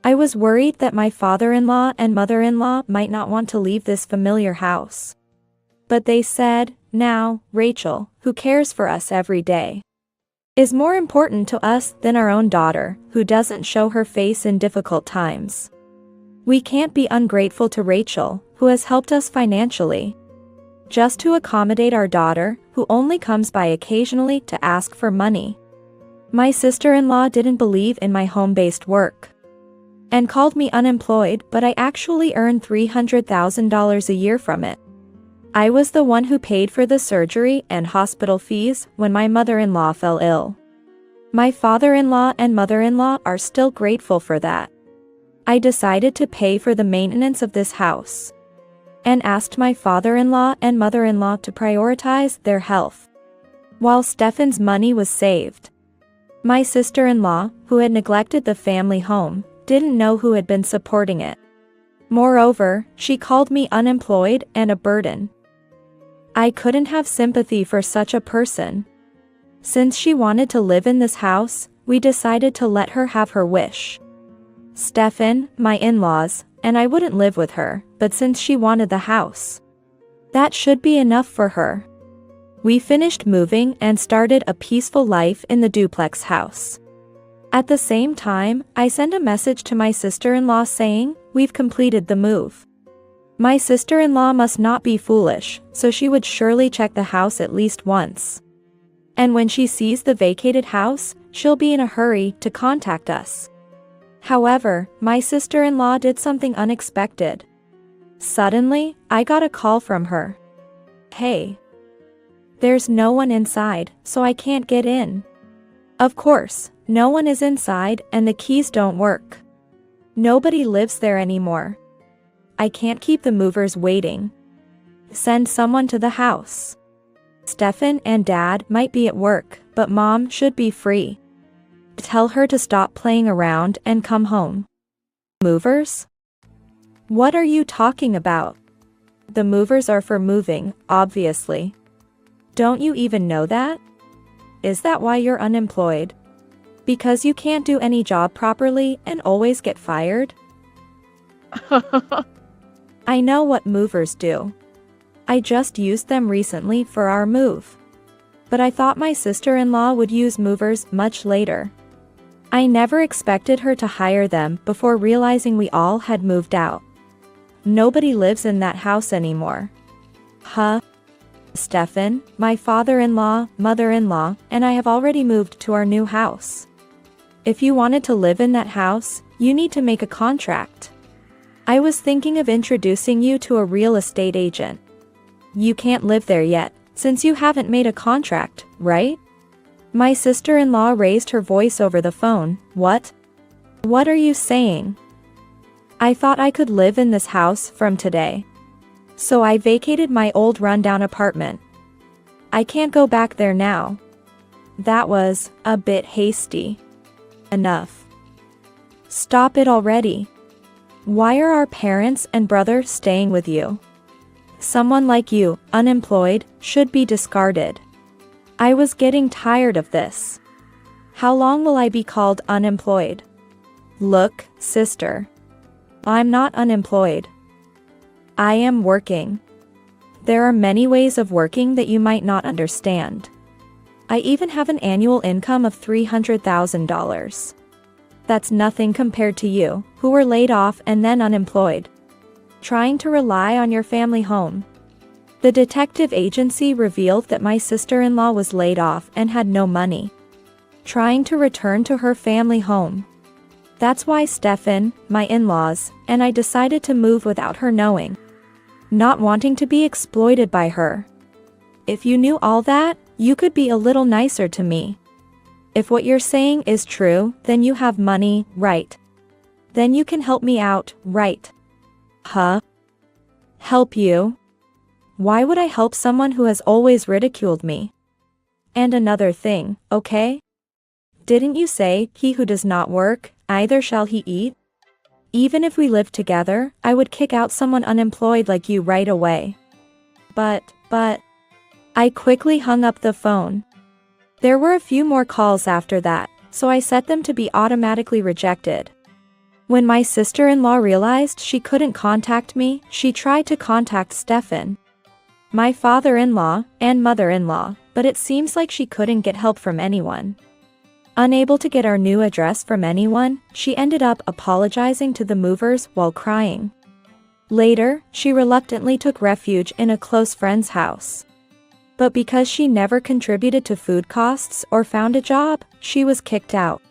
A: I was worried that my father-in-law and mother-in-law might not want to leave this familiar house. But they said, now, Rachel, who cares for us every day, is more important to us than our own daughter, who doesn't show her face in difficult times. We can't be ungrateful to Rachel, who has helped us financially. Just to accommodate our daughter, who only comes by occasionally to ask for money. My sister-in-law didn't believe in my home-based work and called me unemployed, but I actually earned $300,000 a year from it. I was the one who paid for the surgery and hospital fees when my mother-in-law fell ill. My father-in-law and mother-in-law are still grateful for that. I decided to pay for the maintenance of this house and asked my father-in-law and mother-in-law to prioritize their health, while Stefan's money was saved. My sister-in-law, who had neglected the family home, didn't know who had been supporting it. Moreover, she called me unemployed and a burden. I couldn't have sympathy for such a person. Since she wanted to live in this house, we decided to let her have her wish. Stefan, my in-laws, and I wouldn't live with her, but since she wanted the house, that should be enough for her. We finished moving and started a peaceful life in the duplex house. At the same time, I sent a message to my sister-in-law saying, we've completed the move. My sister-in-law must not be foolish, so she would surely check the house at least once. And when she sees the vacated house, she'll be in a hurry to contact us. However, my sister-in-law did something unexpected. Suddenly, I got a call from her. Hey. There's no one inside, so I can't get in. Of course, no one is inside and the keys don't work. Nobody lives there anymore. I can't keep the movers waiting. Send someone to the house. Stefan and Dad might be at work, but Mom should be free. Tell her to stop playing around and come home. Movers? What are you talking about? The movers are for moving, obviously. Don't you even know that? Is that why you're unemployed? Because you can't do any job properly and always get fired? I know what movers do. I just used them recently for our move. But I thought my sister-in-law would use movers much later. I never expected her to hire them before realizing we all had moved out. Nobody lives in that house anymore. Huh? Stefan, my father-in-law, mother-in-law, and I have already moved to our new house. If you wanted to live in that house, you need to make a contract. I was thinking of introducing you to a real estate agent. You can't live there yet, since you haven't made a contract, right? My sister-in-law raised her voice over the phone. What? What are you saying? I thought I could live in this house from today. So I vacated my old rundown apartment. I can't go back there now. That was a bit hasty. Enough. Stop it already. Why are our parents and brother staying with you? Someone like you, unemployed, should be discarded. I was getting tired of this. How long will I be called unemployed? Look, sister. I'm not unemployed. I am working. There are many ways of working that you might not understand. I even have an annual income of $300,000. That's nothing compared to you, who were laid off and then unemployed. Trying to rely on your family home. The detective agency revealed that my sister-in-law was laid off and had no money. Trying to return to her family home. That's why Stefan, my in-laws, and I decided to move without her knowing. Not wanting to be exploited by her. If you knew all that, you could be a little nicer to me. If what you're saying is true, then you have money, right? Then you can help me out, right? Huh? Help you? Why would I help someone who has always ridiculed me? And another thing, okay? Didn't you say, he who does not work, neither shall he eat? Even if we lived together, I would kick out someone unemployed like you right away. But, I quickly hung up the phone. There were a few more calls after that, so I set them to be automatically rejected. When my sister-in-law realized she couldn't contact me, she tried to contact Stefan, my father-in-law, and mother-in-law, but it seems like she couldn't get help from anyone. Unable to get our new address from anyone, she ended up apologizing to the movers while crying. Later, she reluctantly took refuge in a close friend's house. But because she never contributed to food costs or found a job, she was kicked out.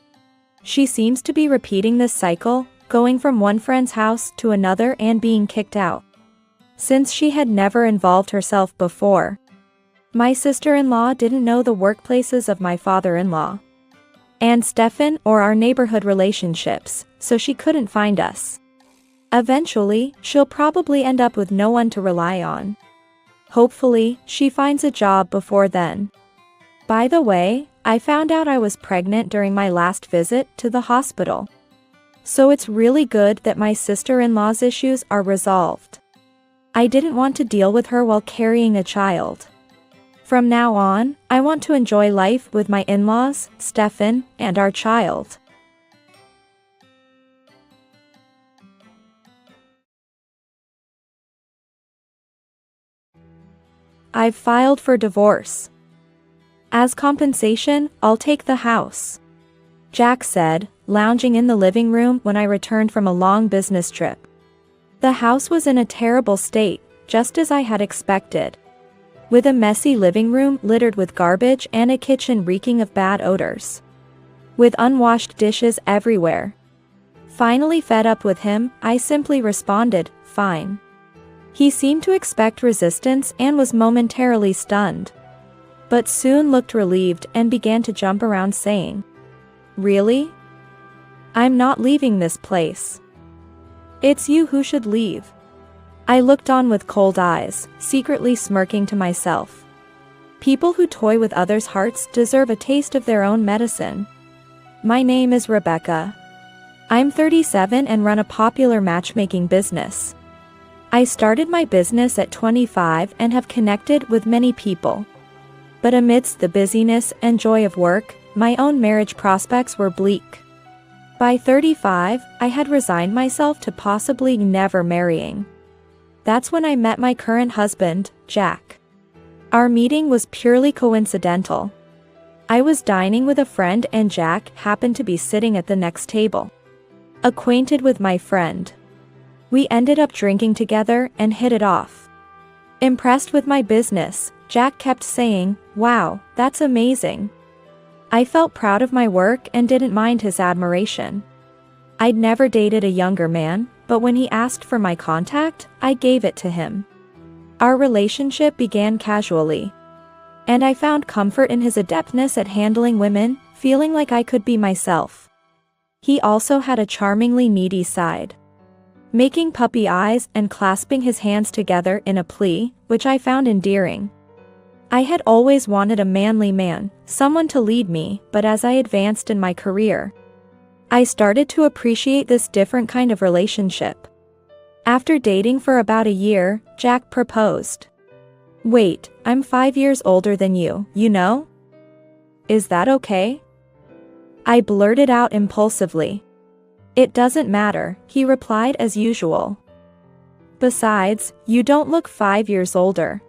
A: She seems to be repeating this cycle, going from one friend's house to another and being kicked out. Since she had never involved herself before. My sister-in-law didn't know the workplaces of my father-in-law. And Stefan or our neighborhood relationships, so she couldn't find us. Eventually, she'll probably end up with no one to rely on. Hopefully, she finds a job before then. By the way, I found out I was pregnant during my last visit to the hospital. So it's really good that my sister-in-law's issues are resolved. I didn't want to deal with her while carrying a child. From now on, I want to enjoy life with my in-laws, Stefan, and our child. I've filed for divorce. As compensation, I'll take the house, Jack said, lounging in the living room when I returned from a long business trip. The house was in a terrible state, just as I had expected. With a messy living room littered with garbage and a kitchen reeking of bad odors. With unwashed dishes everywhere. Finally fed up with him, I simply responded, "Fine." He seemed to expect resistance and was momentarily stunned. But soon looked relieved and began to jump around saying, "Really? I'm not leaving this place. It's you who should leave." I looked on with cold eyes, secretly smirking to myself. People who toy with others' hearts deserve a taste of their own medicine. My name is Rebecca. I'm 37 and run a popular matchmaking business. I started my business at 25 and have connected with many people. But amidst the busyness and joy of work, my own marriage prospects were bleak. By 35, I had resigned myself to possibly never marrying. That's when I met my current husband, Jack. Our meeting was purely coincidental. I was dining with a friend and Jack happened to be sitting at the next table. Acquainted with my friend. We ended up drinking together and hit it off. Impressed with my business, Jack kept saying, "Wow, that's amazing." I felt proud of my work and didn't mind his admiration. I'd never dated a younger man, but when he asked for my contact, I gave it to him. Our relationship began casually. And I found comfort in his adeptness at handling women, feeling like I could be myself. He also had a charmingly needy side. Making puppy eyes and clasping his hands together in a plea, which I found endearing. I had always wanted a manly man, someone to lead me, but as I advanced in my career, I started to appreciate this different kind of relationship. After dating for about a year, Jack proposed. "Wait, I'm 5 years older than you, you know? Is that okay?" I blurted out impulsively. "It doesn't matter," he replied as usual. "Besides, you don't look 5 years older."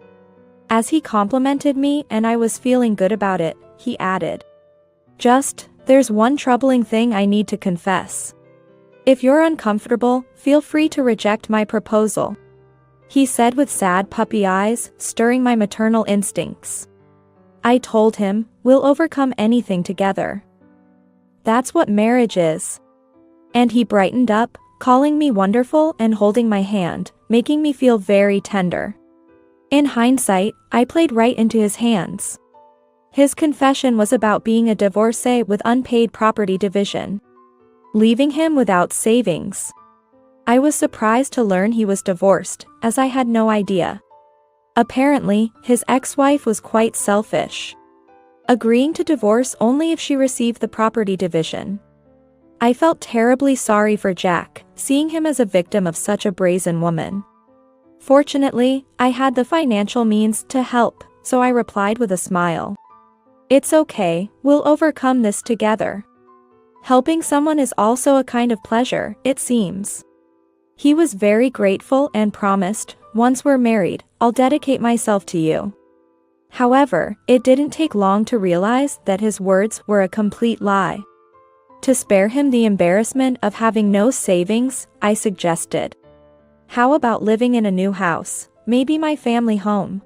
A: As he complimented me and I was feeling good about it, he added, "There's one troubling thing I need to confess. If you're uncomfortable, feel free to reject my proposal," he said with sad puppy eyes, stirring my maternal instincts. I told him, "We'll overcome anything together. That's what marriage is." And he brightened up, calling me wonderful and holding my hand, making me feel very tender. In hindsight, I played right into his hands. His confession was about being a divorcee with unpaid property division, leaving him without savings. I was surprised to learn he was divorced, as I had no idea. Apparently, his ex-wife was quite selfish, agreeing to divorce only if she received the property division. I felt terribly sorry for Jack, seeing him as a victim of such a brazen woman. Fortunately, I had the financial means to help, so I replied with a smile. "It's okay, we'll overcome this together." Helping someone is also a kind of pleasure, it seems. He was very grateful and promised, "Once we're married, I'll dedicate myself to you." However, it didn't take long to realize that his words were a complete lie. To spare him the embarrassment of having no savings, I suggested, "How about living in a new house, maybe my family home?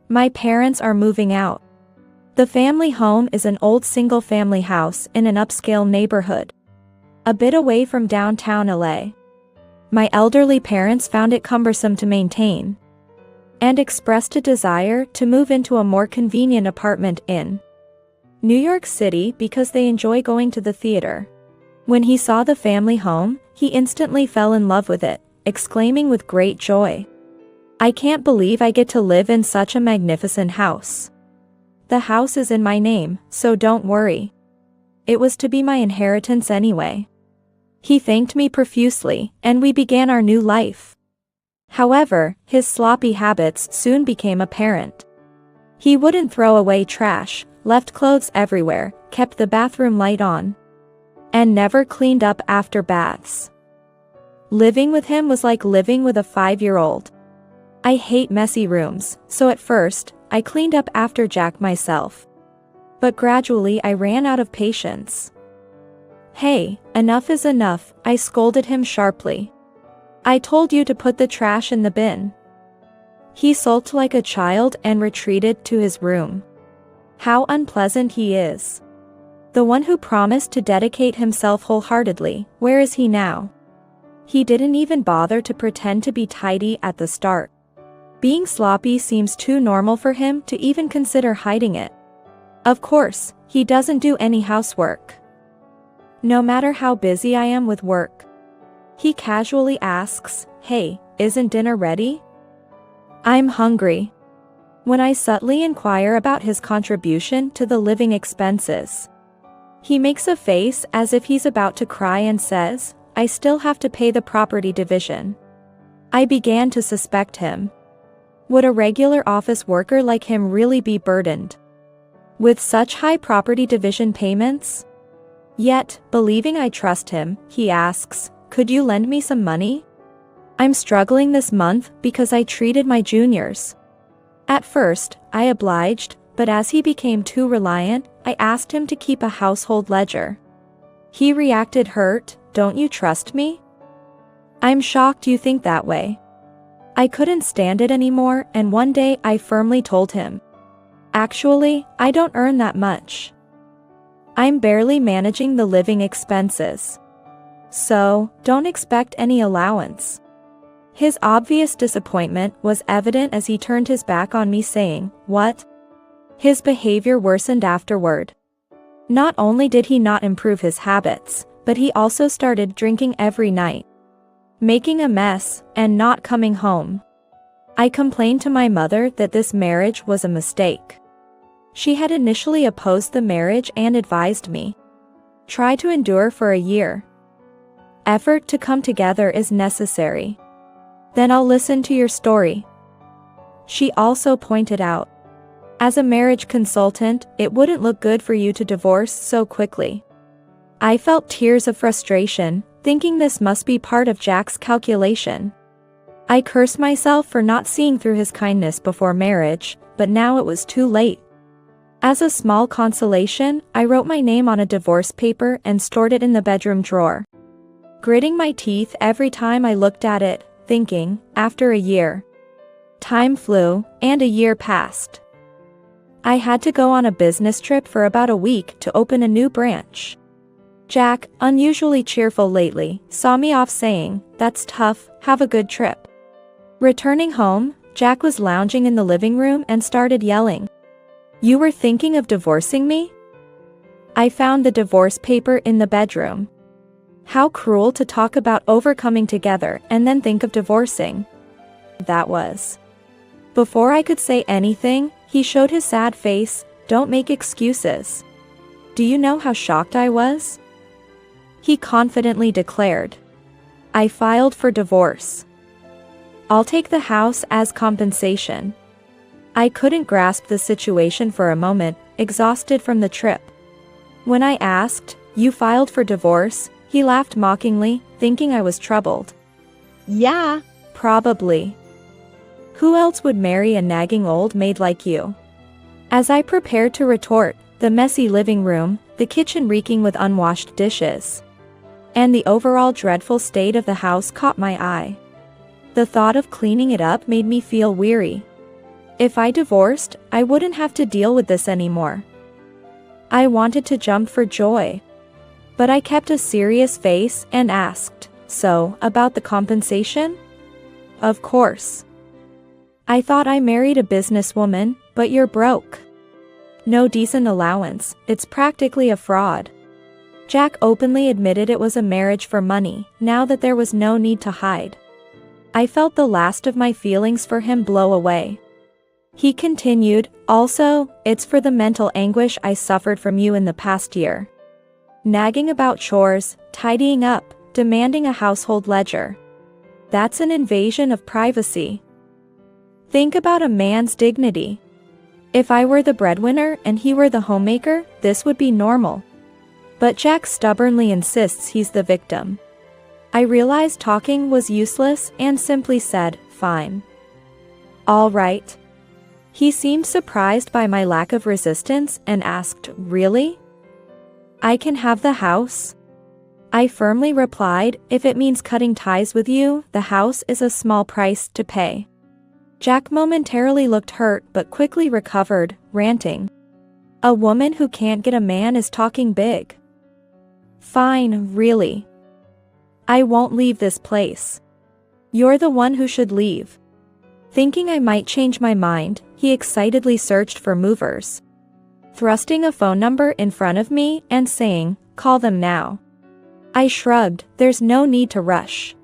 A: My parents are moving out." The family home is an old single-family house in an upscale neighborhood, a bit away from downtown LA. My elderly parents found it cumbersome to maintain, and expressed a desire to move into a more convenient apartment in New York City because they enjoy going to the theater. When he saw the family home, he instantly fell in love with it, exclaiming with great joy, "I can't believe I get to live in such a magnificent house. The house is in my name, so don't worry. It was to be my inheritance anyway." He thanked me profusely, and we began our new life. However, his sloppy habits soon became apparent. He wouldn't throw away trash, left clothes everywhere, kept the bathroom light on, and never cleaned up after baths. Living with him was like living with a 5-year-old. I hate messy rooms, so at first, I cleaned up after Jack myself. But gradually I ran out of patience. "Hey, enough is enough," I scolded him sharply. "I told you to put the trash in the bin." He sulked like a child and retreated to his room. How unpleasant he is. The one who promised to dedicate himself wholeheartedly, where is he now? He didn't even bother to pretend to be tidy at the start. Being sloppy seems too normal for him to even consider hiding it. Of course, he doesn't do any housework. No matter how busy I am with work, he casually asks, "Hey, isn't dinner ready?" I'm hungry. When I subtly inquire about his contribution to the living expenses, he makes a face as if he's about to cry and says, "I still have to pay the property division." I began to suspect him. Would a regular office worker like him really be burdened with such high property division payments? Yet, believing I trust him, he asks, "Could you lend me some money? I'm struggling this month because I treated my juniors At first, I obliged, but as he became too reliant, I asked him to keep a household ledger. He reacted hurt. Don't you trust me? I'm shocked you think that way. I couldn't stand it anymore, and one day I firmly told him. Actually, I don't earn that much. I'm barely managing the living expenses. So, don't expect any allowance. His obvious disappointment was evident as he turned his back on me saying, "What?" His behavior worsened afterward. Not only did he not improve his habits, but he also started drinking every night, making a mess, and not coming home. I complained to my mother that this marriage was a mistake. She had initially opposed the marriage and advised me, try to endure for a year. Effort to come together is necessary. Then I'll listen to your story. She also pointed out, as a marriage consultant, it wouldn't look good for you to divorce so quickly. I felt tears of frustration, thinking this must be part of Jack's calculation. I cursed myself for not seeing through his kindness before marriage, but now it was too late. As a small consolation, I wrote my name on a divorce paper and stored it in the bedroom drawer, gritting my teeth every time I looked at it, thinking, after a year. Time flew, and a year passed. I had to go on a business trip for about a week to open a new branch. Jack, unusually cheerful lately, saw me off saying, "That's tough, have a good trip." Returning home, Jack was lounging in the living room and started yelling, "You were thinking of divorcing me?" I found the divorce paper in the bedroom. How cruel to talk about overcoming together and then think of divorcing. That was. Before I could say anything, he showed his sad face. "Don't make excuses. Do you know how shocked I was?" He confidently declared. "I filed for divorce. I'll take the house as compensation." I couldn't grasp the situation for a moment, exhausted from the trip. When I asked, "You filed for divorce?" he laughed mockingly, thinking I was troubled. "Yeah, probably. Who else would marry a nagging old maid like you?" As I prepared to retort, the messy living room, the kitchen reeking with unwashed dishes, and the overall dreadful state of the house caught my eye. The thought of cleaning it up made me feel weary. If I divorced, I wouldn't have to deal with this anymore. I wanted to jump for joy. But I kept a serious face and asked, "So, about the compensation?" "Of course. I thought I married a businesswoman, but you're broke. No decent allowance, it's practically a fraud." Jack openly admitted it was a marriage for money, now that there was no need to hide. I felt the last of my feelings for him blow away. He continued, "Also, it's for the mental anguish I suffered from you in the past year. Nagging about chores, tidying up, demanding a household ledger. That's an invasion of privacy. Think about a man's dignity. If I were the breadwinner and he were the homemaker, this would be normal. But Jack stubbornly insists he's the victim." I realized talking was useless and simply said, "Fine. All right." He seemed surprised by my lack of resistance and asked, "Really? I can have the house?" I firmly replied, "If it means cutting ties with you, the house is a small price to pay." Jack momentarily looked hurt but quickly recovered, ranting, "A woman who can't get a man is talking big. Fine, really. I won't leave this place. You're the one who should leave." Thinking I might change my mind, he excitedly searched for movers, thrusting a phone number in front of me and saying, "Call them now." I shrugged, "There's no need to rush.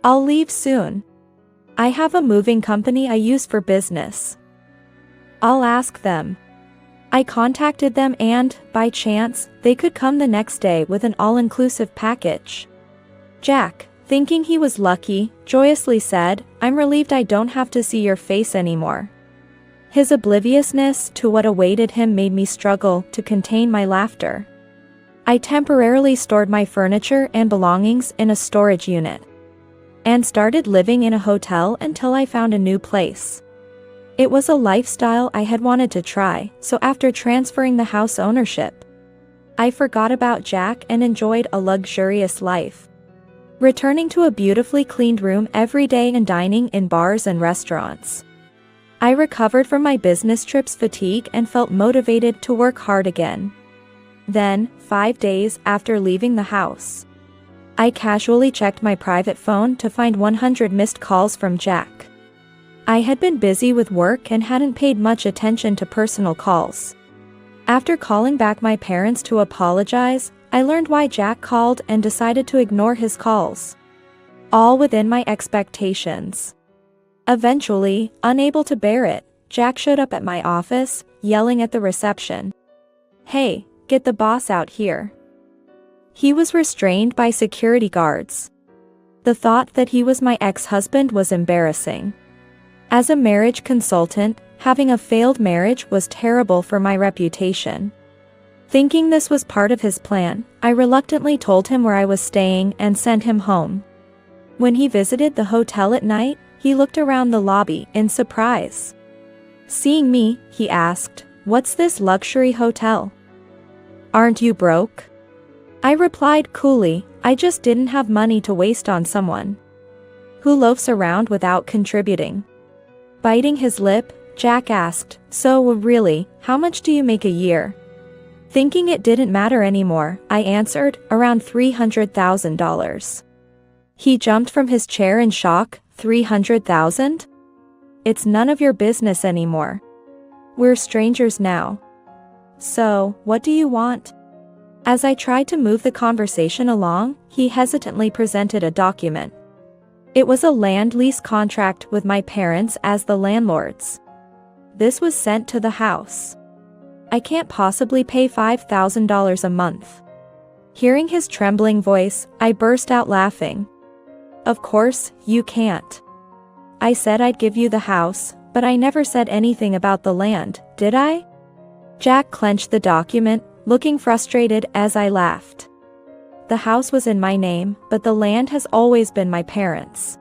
A: I'll leave soon. I have a moving company I use for business. I'll ask them." I contacted them and, by chance, they could come the next day with an all-inclusive package. Jack, thinking he was lucky, joyously said, "I'm relieved I don't have to see your face anymore." His obliviousness to what awaited him made me struggle to contain my laughter. I temporarily stored my furniture and belongings in a storage unit, and started living in a hotel until I found a new place. It was a lifestyle I had wanted to try, so after transferring the house ownership, I forgot about Jack and enjoyed a luxurious life. Returning to a beautifully cleaned room every day and dining in bars and restaurants. I recovered from my business trip's fatigue and felt motivated to work hard again. Then, 5 days after leaving the house, I casually checked my private phone to find 100 missed calls from Jack. I had been busy with work and hadn't paid much attention to personal calls. After calling back my parents to apologize, I learned why Jack called and decided to ignore his calls. All within my expectations. Eventually, unable to bear it, Jack showed up at my office, yelling at the reception. "Hey, get the boss out here." He was restrained by security guards. The thought that he was my ex-husband was embarrassing. As a marriage consultant, having a failed marriage was terrible for my reputation. Thinking this was part of his plan, I reluctantly told him where I was staying and sent him home. When he visited the hotel at night, he looked around the lobby in surprise. Seeing me, he asked, "What's this luxury hotel? Aren't you broke?" I replied coolly, "I just didn't have money to waste on someone who loafs around without contributing." Biting his lip, Jack asked, "So really, how much do you make a year?" Thinking it didn't matter anymore, I answered, "Around $300,000. He jumped from his chair in shock. $300,000? It's none of your business anymore. We're strangers now. So, what do you want?" As I tried to move the conversation along, he hesitantly presented a document. It was a land lease contract with my parents as the landlords. This was sent to the house. "I can't possibly pay $5,000 a month." Hearing his trembling voice, I burst out laughing. "Of course, you can't. I said I'd give you the house, but I never said anything about the land, did I?" Jack clenched the document, looking frustrated as I laughed. The house was in my name, but the land has always been my parents'.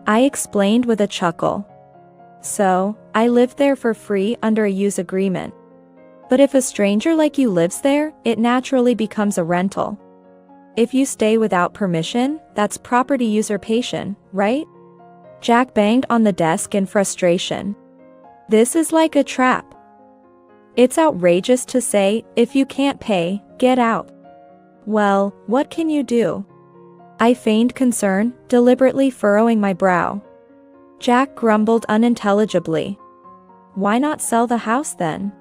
A: I explained with a chuckle. "So, I lived there for free under a use agreement. But if a stranger like you lives there, it naturally becomes a rental. If you stay without permission, that's property usurpation, right?" Jack banged on the desk in frustration. "This is like a trap. It's outrageous to say, if you can't pay, get out." "Well, what can you do?" I feigned concern, deliberately furrowing my brow. Jack grumbled unintelligibly. "Why not sell the house then?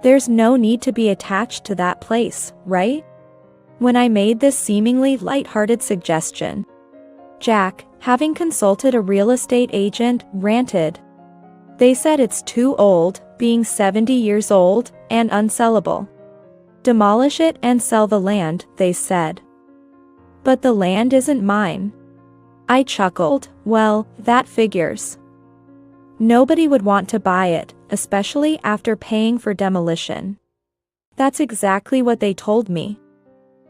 A: There's no need to be attached to that place, right?" When I made this seemingly light-hearted suggestion, Jack, having consulted a real estate agent, ranted. "They said it's too old, being 70 years old, and unsellable. Demolish it and sell the land," they said. "But the land isn't mine." I chuckled, "Well, that figures. Nobody would want to buy it, especially after paying for demolition." That's exactly what they told me.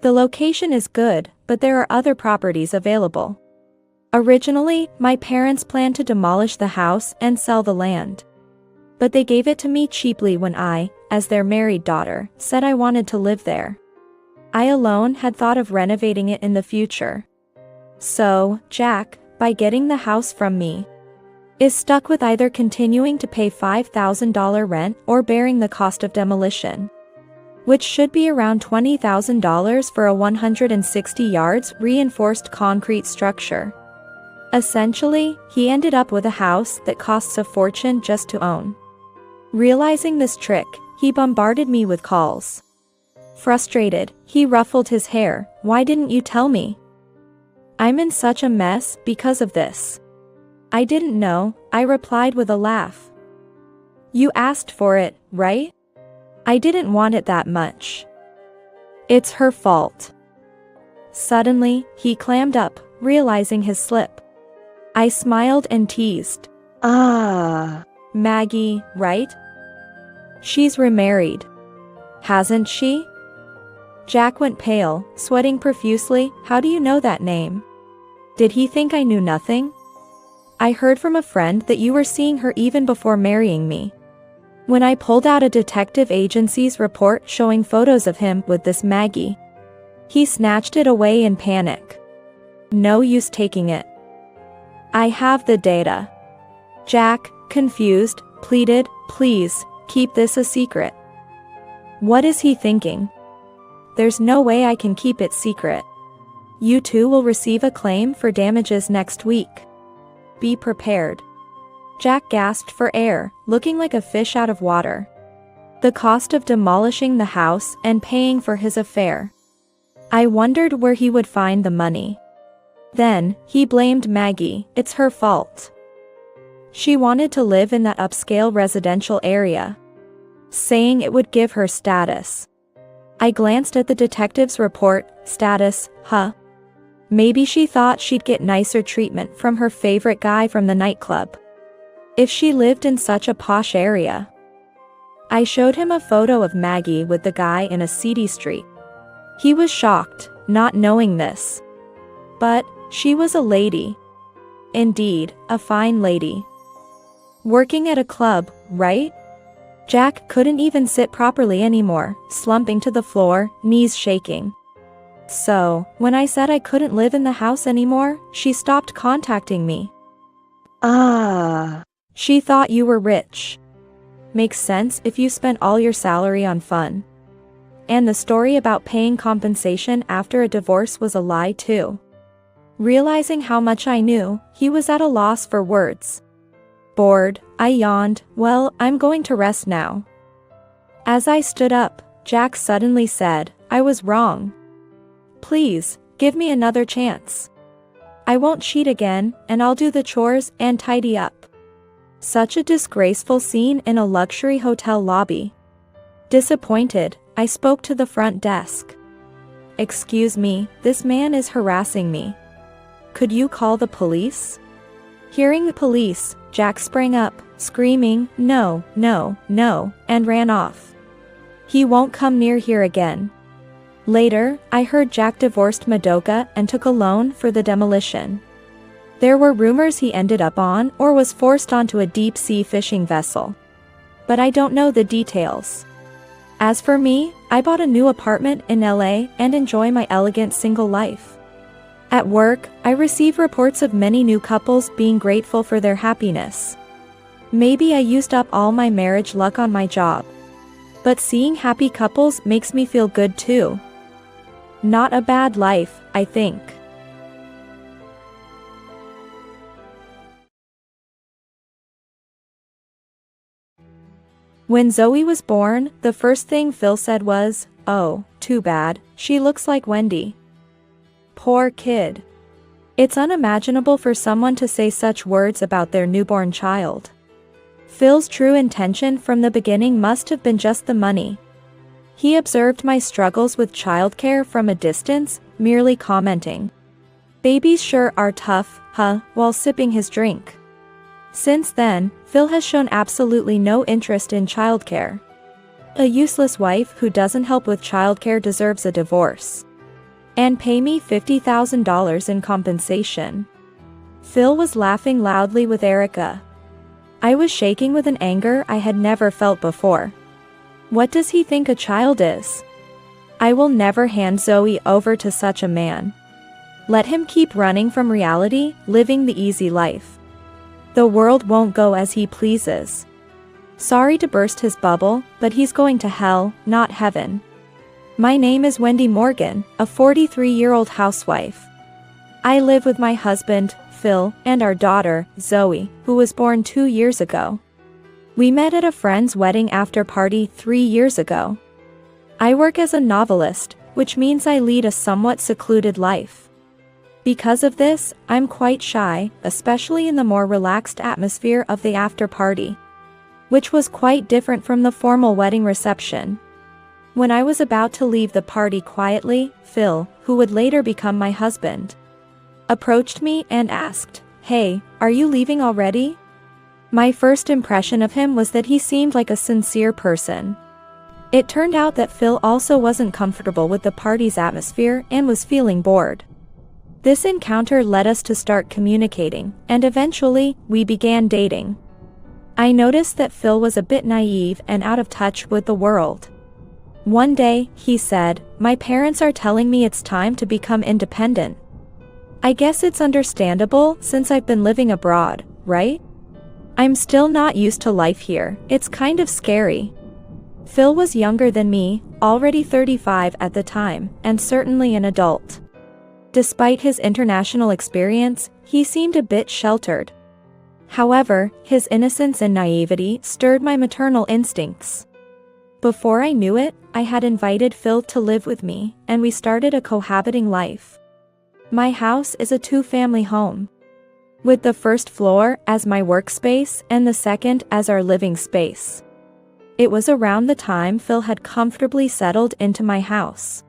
A: The location is good, but there are other properties available. Originally, my parents planned to demolish the house and sell the land. But they gave it to me cheaply when I, as their married daughter, said I wanted to live there. I alone had thought of renovating it in the future. So, Jack, by getting the house from me, is stuck with either continuing to pay $5,000 rent or bearing the cost of demolition, which should be around $20,000 for a 160 yards reinforced concrete structure. Essentially, he ended up with a house that costs a fortune just to own. Realizing this trick, he bombarded me with calls. Frustrated, he ruffled his hair. "Why didn't you tell me? I'm in such a mess because of this." "I didn't know," I replied with a laugh. "You asked for it, right? I didn't want it that much. It's her fault." Suddenly, he clammed up, realizing his slip. I smiled and teased. Maggie, right? She's remarried. Hasn't she?" Jack went pale, sweating profusely. "How do you know that name? Did he think I knew nothing?" I heard from a friend that you were seeing her even before marrying me. When I pulled out a detective agency's report showing photos of him with this Maggie, he snatched it away in panic. No use taking it. I have the data. Jack, confused, pleaded, please, keep this a secret. What is he thinking? There's no way I can keep it secret. You two will receive a claim for damages next week. Be prepared. Jack gasped for air, looking like a fish out of water. The cost of demolishing the house and paying for his affair. I wondered where he would find the money. Then, he blamed Maggie. It's her fault. She wanted to live in that upscale residential area, saying it would give her status. I glanced at the detective's report. Status, huh? Maybe she thought she'd get nicer treatment from her favorite guy from the nightclub if she lived in such a posh area. I showed him a photo of Maggie with the guy in a seedy street. He was shocked, not knowing this. But she was a lady. Indeed, a fine lady. Working at a club, right? Jack couldn't even sit properly anymore, slumping to the floor, knees shaking. So, when I said I couldn't live in the house anymore, she stopped contacting me. She thought you were rich. Makes sense if you spent all your salary on fun. And the story about paying compensation after a divorce was a lie too. Realizing how much I knew, he was at a loss for words. Bored, I yawned. Well, I'm going to rest now. As I stood up, Jack suddenly said, I was wrong. Please, give me another chance. I won't cheat again, and I'll do the chores and tidy up. Such a disgraceful scene in a luxury hotel lobby. Disappointed, I spoke to the front desk. Excuse me, this man is harassing me. Could you call the police? Hearing the police, Jack sprang up, screaming, no, no, no, and ran off. He won't come near here again. Later, I heard Jack divorced Madoka and took a loan for the demolition. There were rumors he ended up on or was forced onto a deep-sea fishing vessel. But I don't know the details. As for me, I bought a new apartment in LA and enjoy my elegant single life. At work, I receive reports of many new couples being grateful for their happiness. Maybe I used up all my marriage luck on my job. But seeing happy couples makes me feel good too. Not a bad life, I think. When Zoe was born, the first thing Phil said was, oh, too bad, she looks like Wendy. Poor kid. It's unimaginable for someone to say such words about their newborn child. Phil's true intention from the beginning must have been just the money. He observed my struggles with childcare from a distance, merely commenting, babies sure are tough, huh, while sipping his drink. Since then, Phil has shown absolutely no interest in childcare. A useless wife who doesn't help with childcare deserves a divorce. And pay me $50,000 in compensation. Phil was laughing loudly with Erica. I was shaking with an anger I had never felt before. What does he think a child is? I will never hand Zoe over to such a man. Let him keep running from reality, living the easy life. The world won't go as he pleases. Sorry to burst his bubble, but he's going to hell, not heaven. My name is Wendy Morgan, a 43-year-old housewife. I live with my husband, Phil, and our daughter, Zoe, who was born 2 years ago. We met at a friend's wedding after party 3 years ago. I work as a novelist, which means I lead a somewhat secluded life. Because of this, I'm quite shy, especially in the more relaxed atmosphere of the after party, which was quite different from the formal wedding reception. When I was about to leave the party quietly, Phil, who would later become my husband, approached me and asked, "Hey, are you leaving already?" My first impression of him was that he seemed like a sincere person. It turned out that Phil also wasn't comfortable with the party's atmosphere and was feeling bored. This encounter led us to start communicating, and eventually, we began dating. I noticed that Phil was a bit naive and out of touch with the world. One day, he said, "My parents are telling me it's time to become independent." I guess it's understandable since I've been living abroad, right? I'm still not used to life here, it's kind of scary. Phil was younger than me, already 35 at the time, and certainly an adult. Despite his international experience, he seemed a bit sheltered. However, his innocence and naivety stirred my maternal instincts. Before I knew it, I had invited Phil to live with me, and we started a cohabiting life. My house is a two-family home, with the first floor as my workspace and the second as our living space. It was around the time Phil had comfortably settled into my house.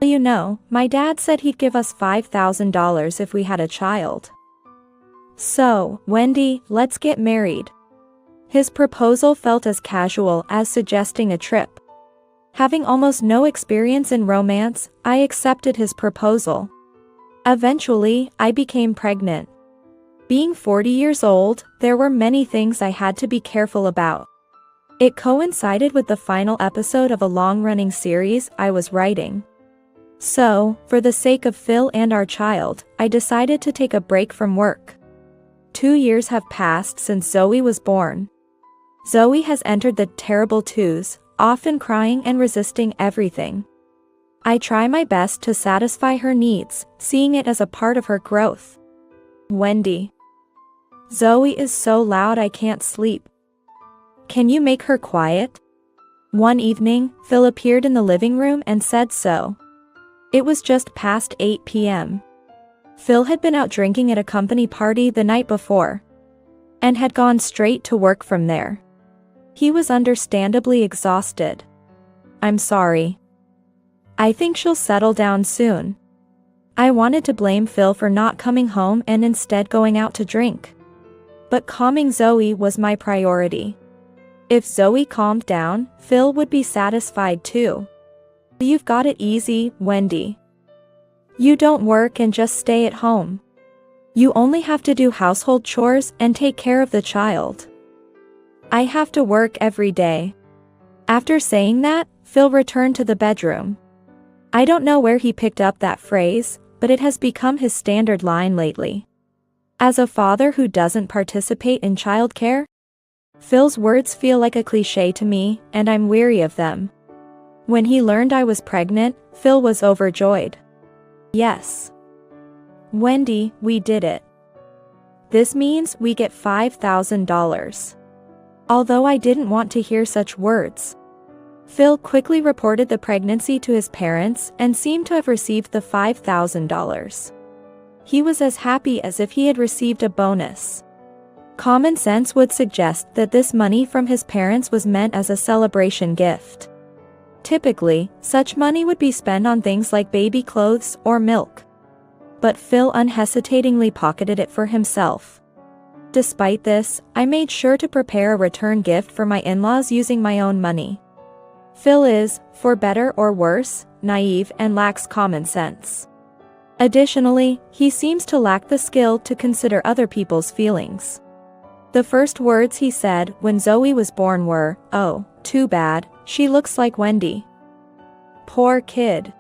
A: You know, my dad said he'd give us $5,000 if we had a child. "So, Wendy, let's get married." His proposal felt as casual as suggesting a trip. Having almost no experience in romance, I accepted his proposal. Eventually, I became pregnant. Being 40 years old, there were many things I had to be careful about. It coincided with the final episode of a long-running series I was writing. So, for the sake of Phil and our child, I decided to take a break from work. 2 years have passed since Zoe was born. Zoe has entered the terrible twos, often crying and resisting everything. I try my best to satisfy her needs, seeing it as a part of her growth. Wendy. Zoe is so loud I can't sleep. Can you make her quiet? One evening, Phil appeared in the living room and said so. It was just past 8 p.m. Phil had been out drinking at a company party the night before, and had gone straight to work from there. He was understandably exhausted. "I'm sorry. I think she'll settle down soon." I wanted to blame Phil for not coming home and instead going out to drink. But calming Zoe was my priority. If Zoe calmed down, Phil would be satisfied too. "You've got it easy, Wendy. You don't work and just stay at home. You only have to do household chores and take care of the child. I have to work every day." After saying that, Phil returned to the bedroom. I don't know where he picked up that phrase, but it has become his standard line lately. As a father who doesn't participate in childcare, Phil's words feel like a cliché to me, and I'm weary of them. When he learned I was pregnant, Phil was overjoyed. "Yes. Wendy, we did it. This means we get $5,000. Although I didn't want to hear such words. Phil quickly reported the pregnancy to his parents and seemed to have received the $5,000. He was as happy as if he had received a bonus. Common sense would suggest that this money from his parents was meant as a celebration gift. Typically, such money would be spent on things like baby clothes or milk. But Phil unhesitatingly pocketed it for himself. Despite this, I made sure to prepare a return gift for my in-laws using my own money. Phil is, for better or worse, naive and lacks common sense. Additionally, he seems to lack the skill to consider other people's feelings. The first words he said when Zoe was born were, "Oh, too bad, she looks like Wendy." Poor kid.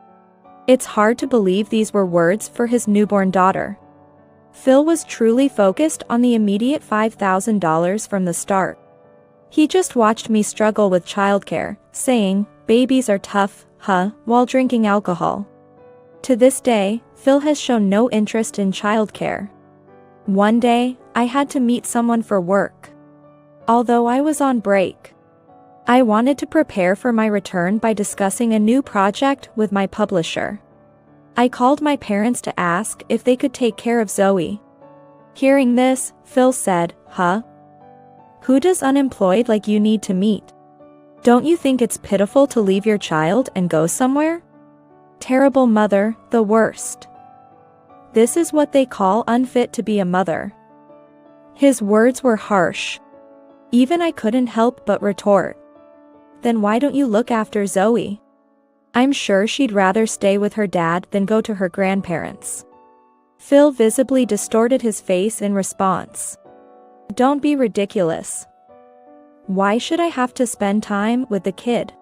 A: It's hard to believe these were words for his newborn daughter. Phil was truly focused on the immediate $5,000 from the start. He just watched me struggle with childcare, saying, "Babies are tough, huh," while drinking alcohol. To this day, Phil has shown no interest in childcare. One day, I had to meet someone for work. Although I was on break, I wanted to prepare for my return by discussing a new project with my publisher. I called my parents to ask if they could take care of Zoe. Hearing this, Phil said, "Huh? Who does unemployed like you need to meet? Don't you think it's pitiful to leave your child and go somewhere? Terrible mother, the worst. This is what they call unfit to be a mother." His words were harsh. Even I couldn't help but retort. "Then why don't you look after Zoe? I'm sure she'd rather stay with her dad than go to her grandparents." Phil visibly distorted his face in response. Don't be ridiculous. Why should I have to spend time with the kid?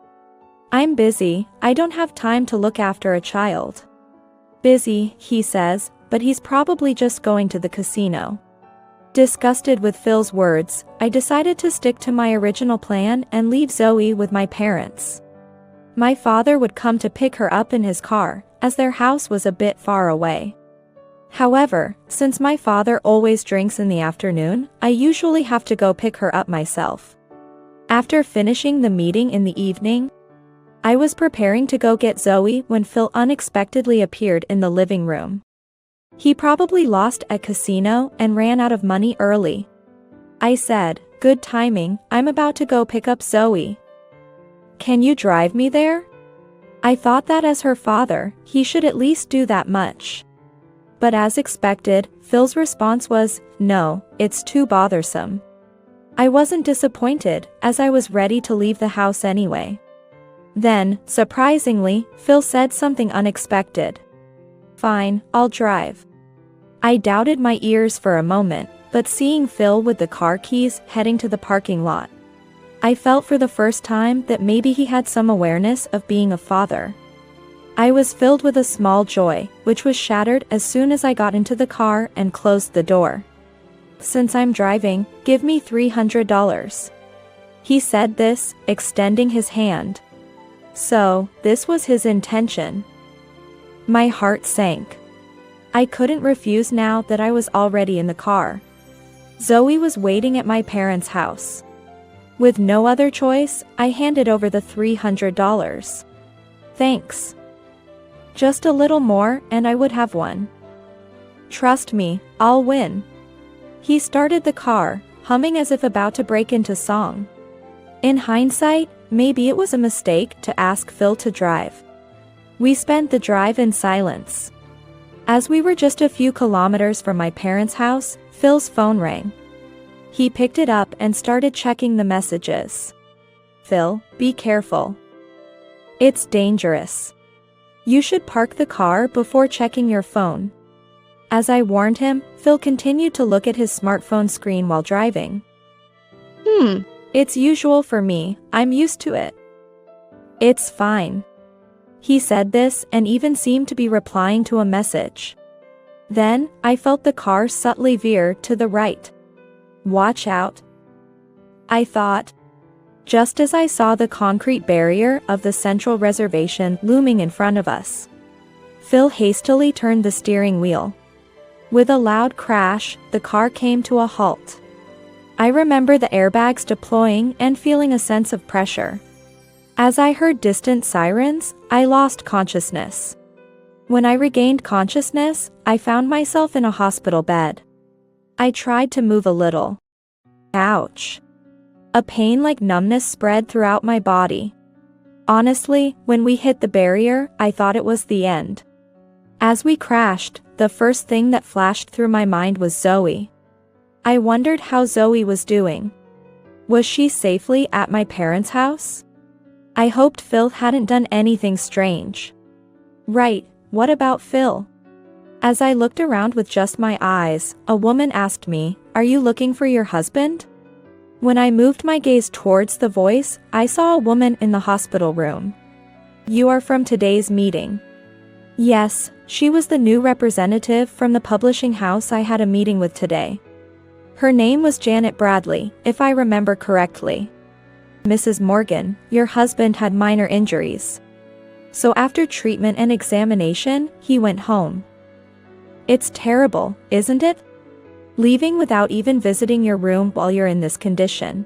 A: I'm busy, I don't have time to look after a child. Busy, he says, but he's probably just going to the casino. Disgusted with Phil's words, I decided to stick to my original plan and leave Zoe with my parents. My father would come to pick her up in his car, as their house was a bit far away. However, since my father always drinks in the afternoon, I usually have to go pick her up myself. After finishing the meeting in the evening, I was preparing to go get Zoe when Phil unexpectedly appeared in the living room. He probably lost at casino and ran out of money early. I said, good timing, I'm about to go pick up Zoe. Can you drive me there? I thought that as her father, he should at least do that much. But as expected, Phil's response was, no, it's too bothersome. I wasn't disappointed, as I was ready to leave the house anyway. Then, surprisingly, Phil said something unexpected. Fine, I'll drive. I doubted my ears for a moment, but seeing Phil with the car keys heading to the parking lot, I felt for the first time that maybe he had some awareness of being a father. I was filled with a small joy, which was shattered as soon as I got into the car and closed the door. Since I'm driving, give me $300. He said this, extending his hand. So, this was his intention. My heart sank. I couldn't refuse now that I was already in the car. Zoe was waiting at my parents' house. With no other choice, I handed over the $300. Thanks. Just a little more and I would have won. Trust me, I'll win. He started the car, humming as if about to break into song. In hindsight, maybe it was a mistake to ask Phil to drive. We spent the drive in silence. As we were just a few kilometers from my parents' house, Phil's phone rang. He picked it up and started checking the messages. Phil, be careful. It's dangerous. You should park the car before checking your phone. As I warned him, Phil continued to look at his smartphone screen while driving. It's usual for me, I'm used to it. It's fine. He said this and even seemed to be replying to a message. Then, I felt the car subtly veer to the right. Watch out. I thought. Just as I saw the concrete barrier of the central reservation looming in front of us. Phil hastily turned the steering wheel. With a loud crash, the car came to a halt. I remember the airbags deploying and feeling a sense of pressure. As I heard distant sirens, I lost consciousness. When I regained consciousness, I found myself in a hospital bed. I tried to move a little. Ouch. A pain like numbness spread throughout my body. Honestly, when we hit the barrier, I thought it was the end. As we crashed, the first thing that flashed through my mind was Zoe. I wondered how Zoe was doing. Was she safely at my parents' house? I hoped Phil hadn't done anything strange. Right, what about Phil? As I looked around with just my eyes, a woman asked me, "Are you looking for your husband?" When I moved my gaze towards the voice, I saw a woman in the hospital room. "You are from today's meeting." Yes, she was the new representative from the publishing house I had a meeting with today. Her name was Janet Bradley, if I remember correctly. "Mrs. Morgan, your husband had minor injuries. So after treatment and examination, he went home. It's terrible, isn't it? Leaving without even visiting your room while you're in this condition."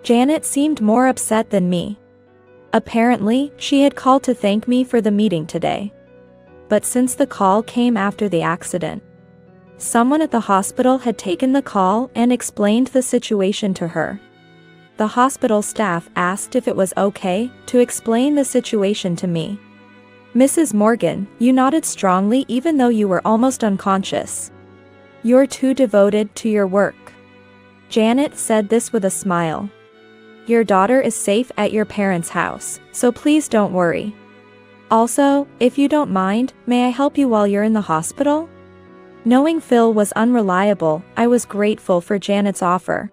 A: Janet seemed more upset than me. Apparently, she had called to thank me for the meeting today. But since the call came after the accident, someone at the hospital had taken the call and explained the situation to her. The hospital staff asked if it was okay to explain the situation to me. "Mrs. Morgan, you nodded strongly even though you were almost unconscious. You're too devoted to your work." Janet said this with a smile. "Your daughter is safe at your parents' house, so please don't worry. Also, if you don't mind, may I help you while you're in the hospital?" Knowing Phil was unreliable, I was grateful for Janet's offer.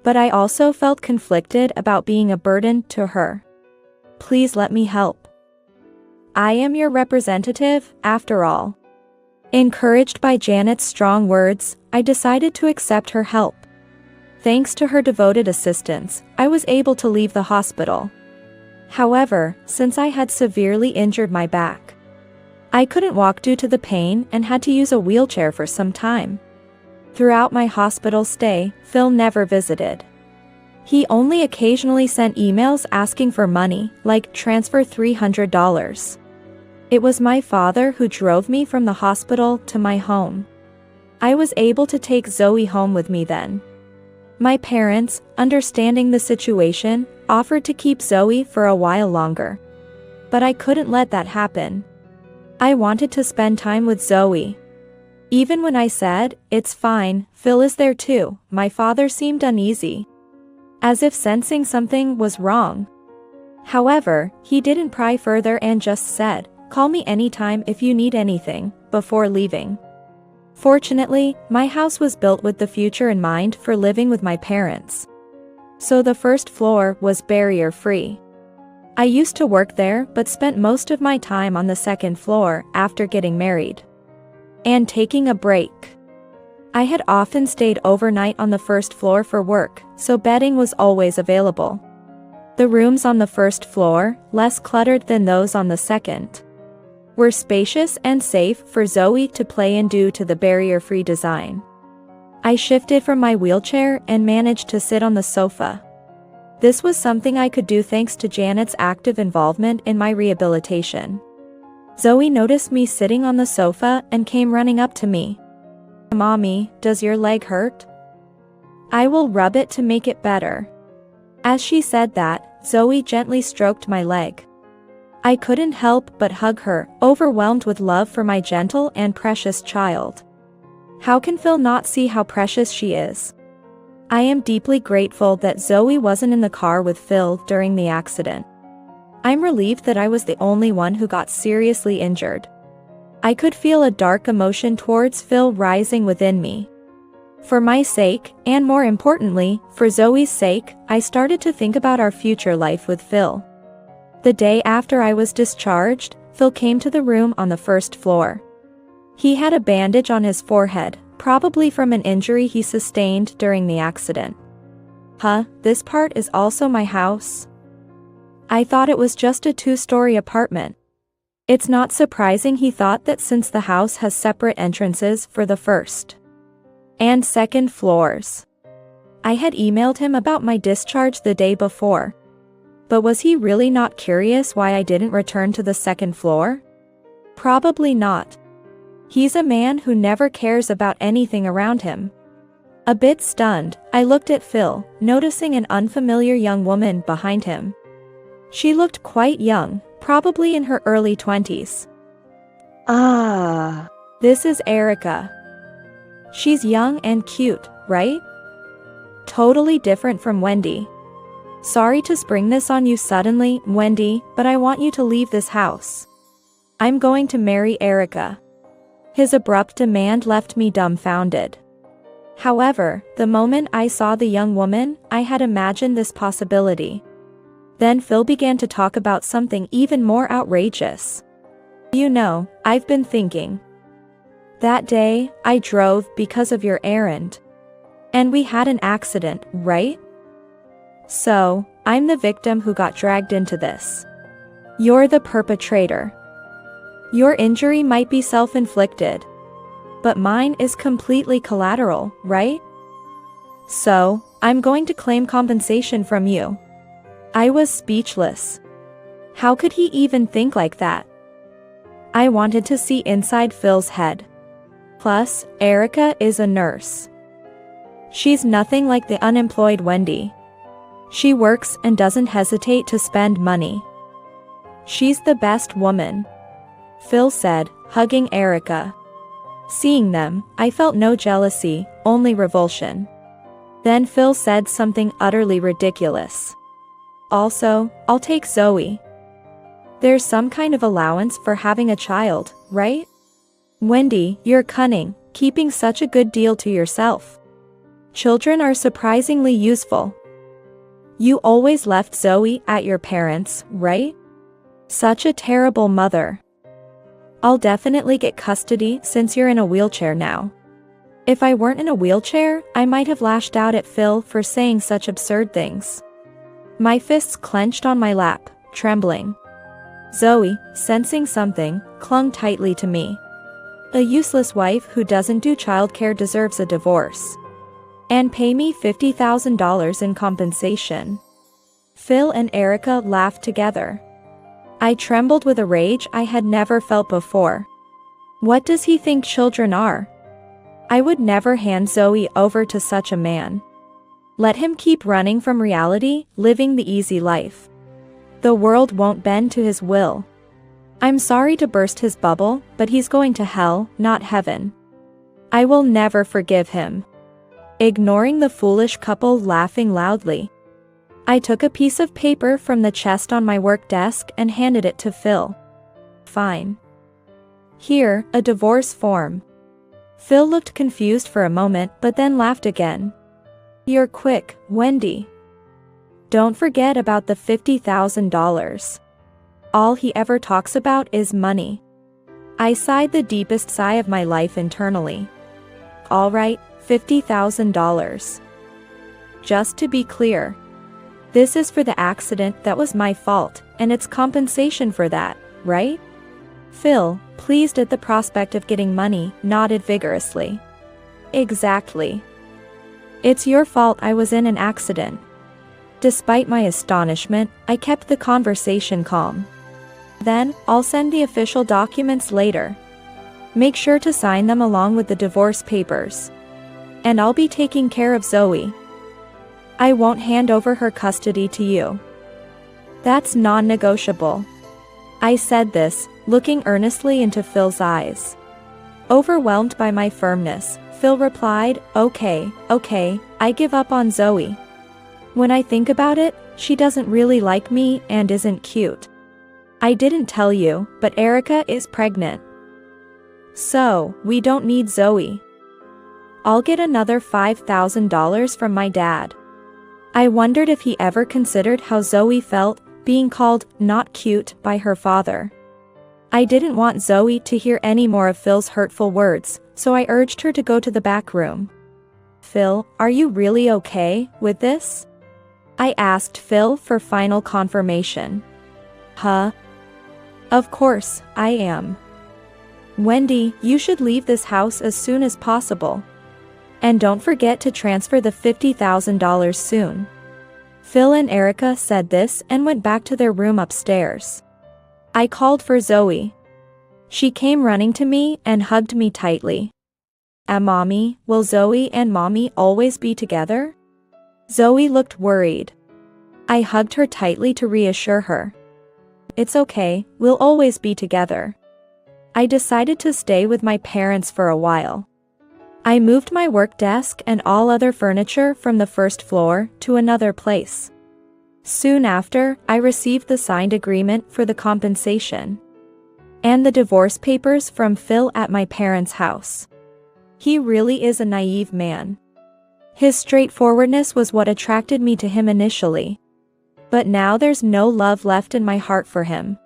A: But I also felt conflicted about being a burden to her. Please let me help. I am your representative, after all. Encouraged by Janet's strong words, I decided to accept her help. Thanks to her devoted assistance, I was able to leave the hospital. However, since I had severely injured my back, I couldn't walk due to the pain and had to use a wheelchair for some time. Throughout my hospital stay, Phil never visited. He only occasionally sent emails asking for money, like transfer $300. It was my father who drove me from the hospital to my home. I was able to take Zoe home with me then. My parents, understanding the situation, offered to keep Zoe for a while longer. But I couldn't let that happen. I wanted to spend time with Zoe. Even when I said, "It's fine, Phil is there too," my father seemed uneasy, as if sensing something was wrong. However, he didn't pry further and just said, "Call me anytime if you need anything," before leaving. Fortunately, my house was built with the future in mind for living with my parents. So the first floor was barrier-free. I used to work there but spent most of my time on the second floor after getting married and taking a break. I had often stayed overnight on the first floor for work, so bedding was always available. The rooms on the first floor, less cluttered than those on the second, were spacious and safe for Zoe to play in due to the barrier-free design. I shifted from my wheelchair and managed to sit on the sofa. This was something I could do thanks to Janet's active involvement in my rehabilitation. Zoe noticed me sitting on the sofa and came running up to me. "Mommy, does your leg hurt? I will rub it to make it better." As she said that, Zoe gently stroked my leg. I couldn't help but hug her, overwhelmed with love for my gentle and precious child. How can Phil not see how precious she is? I am deeply grateful that Zoe wasn't in the car with Phil during the accident. I'm relieved that I was the only one who got seriously injured. I could feel a dark emotion towards Phil rising within me. For my sake, and more importantly, for Zoe's sake, I started to think about our future life with Phil. The day after I was discharged, Phil came to the room on the first floor. He had a bandage on his forehead, probably from an injury he sustained during the accident. "Huh, this part is also my house?" I thought it was just a two-story apartment. It's not surprising he thought that since the house has separate entrances for the first and second floors. I had emailed him about my discharge the day before. But was he really not curious why I didn't return to the second floor? Probably not. He's a man who never cares about anything around him. A bit stunned, I looked at Phil, noticing an unfamiliar young woman behind him. She looked quite young, probably in her early 20s. This is Erica. She's young and cute, right? Totally different from Wendy. Sorry to spring this on you suddenly, Wendy, but I want you to leave this house. I'm going to marry Erica. His abrupt demand left me dumbfounded. However, the moment I saw the young woman, I had imagined this possibility. Then Phil began to talk about something even more outrageous. "You know, I've been thinking. That day, I drove because of your errand. And we had an accident, right? So, I'm the victim who got dragged into this. You're the perpetrator. Your injury might be self-inflicted, but mine is completely collateral, right? So, I'm going to claim compensation from you." I was speechless. How could he even think like that? I wanted to see inside Phil's head. Plus, Erica is a nurse. She's nothing like the unemployed Wendy. She works and doesn't hesitate to spend money. She's the best woman, Phil said, hugging Erica. Seeing them, I felt no jealousy, only revulsion. Then Phil said something utterly ridiculous. "Also, I'll take Zoe. There's some kind of allowance for having a child, right? Wendy, you're cunning, keeping such a good deal to yourself. Children are surprisingly useful. You always left Zoe at your parents', right? Such a terrible mother. I'll definitely get custody since you're in a wheelchair now. If I weren't in a wheelchair, I might have lashed out at Phil for saying such absurd things. My fists clenched on my lap, trembling. Zoe, sensing something, clung tightly to me. A useless wife who doesn't do childcare deserves a divorce. And pay me $50,000 in compensation. Phil and Erica laughed together. I trembled with a rage I had never felt before. What does he think children are? I would never hand Zoe over to such a man. Let him keep running from reality, living the easy life. The world won't bend to his will. I'm sorry to burst his bubble, but he's going to hell, not heaven. I will never forgive him. Ignoring the foolish couple laughing loudly, I took a piece of paper from the chest on my work desk and handed it to Phil. Fine. Here, a divorce form. Phil looked confused for a moment but then laughed again. You're quick, Wendy. Don't forget about the $50,000. All he ever talks about is money. I sighed the deepest sigh of my life internally. All right, $50,000. Just to be clear, this is for the accident that was my fault, and it's compensation for that, right? Phil, pleased at the prospect of getting money, nodded vigorously. Exactly. It's your fault I was in an accident. Despite my astonishment, I kept the conversation calm. Then, I'll send the official documents later. Make sure to sign them along with the divorce papers. And I'll be taking care of Zoe. I won't hand over her custody to you. That's non-negotiable. I said this, looking earnestly into Phil's eyes. Overwhelmed by my firmness, Phil replied, Okay, I give up on Zoe. When I think about it, she doesn't really like me and isn't cute. I didn't tell you, but Erica is pregnant. So, we don't need Zoe. I'll get another $5,000 from my dad. I wondered if he ever considered how Zoe felt being called not cute by her father. I didn't want Zoe to hear any more of Phil's hurtful words, so I urged her to go to the back room. Phil, are you really okay with this? I asked Phil for final confirmation. Huh? Of course, I am. Wendy, you should leave this house as soon as possible. And don't forget to transfer the $50,000 soon. Phil and Erica said this and went back to their room upstairs. I called for Zoe. She came running to me and hugged me tightly. Mommy, will Zoe and Mommy always be together? Zoe looked worried. I hugged her tightly to reassure her. It's okay, we'll always be together. I decided to stay with my parents for a while. I moved my work desk and all other furniture from the first floor to another place. Soon after, I received the signed agreement for the compensation and the divorce papers from Phil at my parents' house. He really is a naive man. His straightforwardness was what attracted me to him initially. But now there's no love left in my heart for him.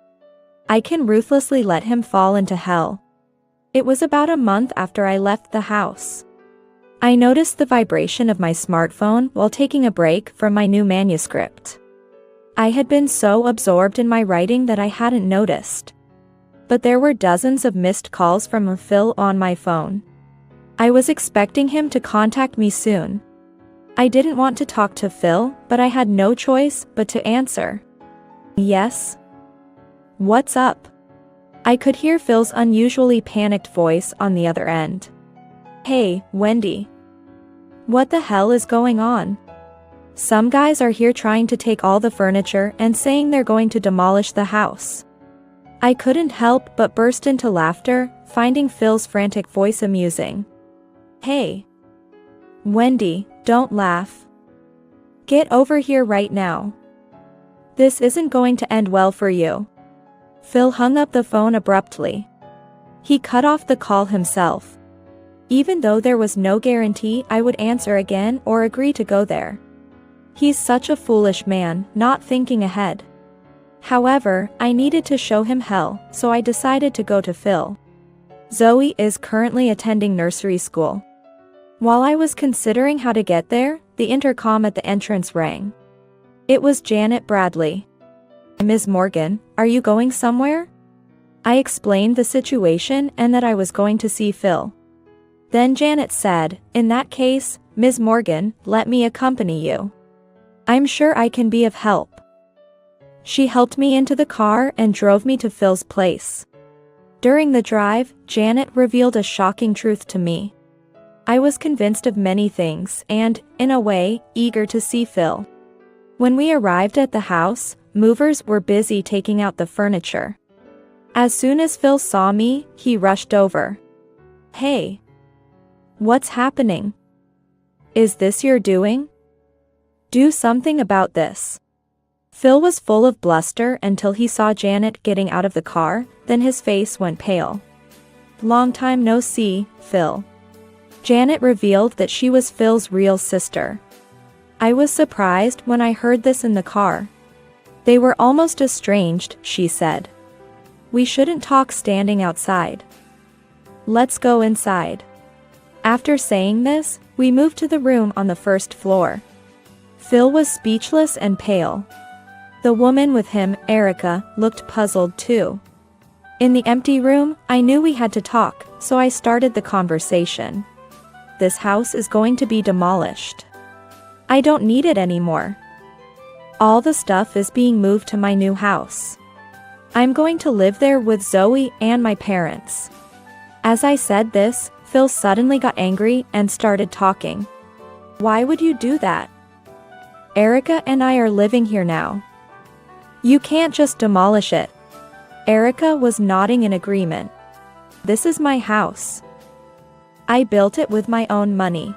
A: I can ruthlessly let him fall into hell. It was about a month after I left the house. I noticed the vibration of my smartphone while taking a break from my new manuscript. I had been so absorbed in my writing that I hadn't noticed. But there were dozens of missed calls from Phil on my phone. I was expecting him to contact me soon. I didn't want to talk to Phil, but I had no choice but to answer. Yes? What's up? I could hear Phil's unusually panicked voice on the other end. Hey, Wendy. What the hell is going on? Some guys are here trying to take all the furniture and saying they're going to demolish the house. I couldn't help but burst into laughter, finding Phil's frantic voice amusing. Hey. Wendy, don't laugh. Get over here right now. This isn't going to end well for you. Phil hung up the phone abruptly. He cut off the call himself. even though there was no guarantee I would answer again or agree to go there. He's such a foolish man, not thinking ahead. However, I needed to show him hell, so I decided to go to Phil. Zoe is currently attending nursery school. While I was considering how to get there, the intercom at the entrance rang. It was Janet Bradley. "Ms. Morgan, are you going somewhere?" I explained the situation and that I was going to see Phil. Then Janet said, "In that case, Ms. Morgan, let me accompany you. I'm sure I can be of help." She helped me into the car and drove me to Phil's place. During the drive, Janet revealed a shocking truth to me. I was convinced of many things and, in a way, eager to see Phil. When we arrived at the house, movers were busy taking out the furniture. As soon as Phil saw me, he rushed over. "Hey. What's happening? Is this your doing? Do something about this." Phil was full of bluster until he saw Janet getting out of the car, then his face went pale. "Long time no see, Phil." Janet revealed that she was Phil's real sister. I was surprised when I heard this in the car. They were almost estranged, she said. "We shouldn't talk standing outside. Let's go inside." After saying this, we moved to the room on the first floor. Phil was speechless and pale. The woman with him, Erica, looked puzzled too. In the empty room, I knew we had to talk, so I started the conversation. "This house is going to be demolished. I don't need it anymore. All the stuff is being moved to my new house. I'm going to live there with Zoe and my parents." As I said this, Phil suddenly got angry and started talking. "Why would you do that? Erica and I are living here now. You can't just demolish it." Erica was nodding in agreement. "This is my house. I built it with my own money."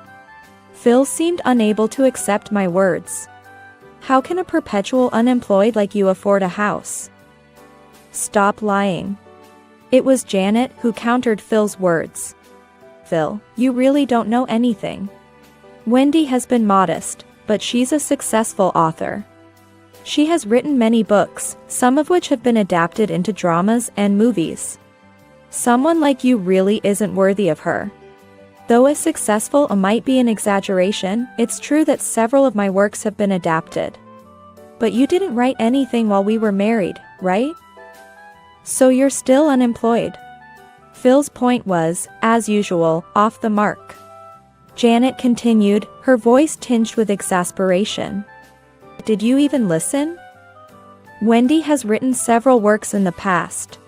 A: Phil seemed unable to accept my words. "How can a perpetual unemployed like you afford a house?" "Stop lying." It was Janet who countered Phil's words. "Phil, you really don't know anything. Wendy has been modest, but she's a successful author. She has written many books, some of which have been adapted into dramas and movies. Someone like you really isn't worthy of her. Though a successful might be an exaggeration, it's true that several of my works have been adapted. But you didn't write anything while we were married, right? So you're still unemployed." Phil's point was, as usual, off the mark. Janet continued, her voice tinged with exasperation. "Did you even listen? Wendy has written several works in the past.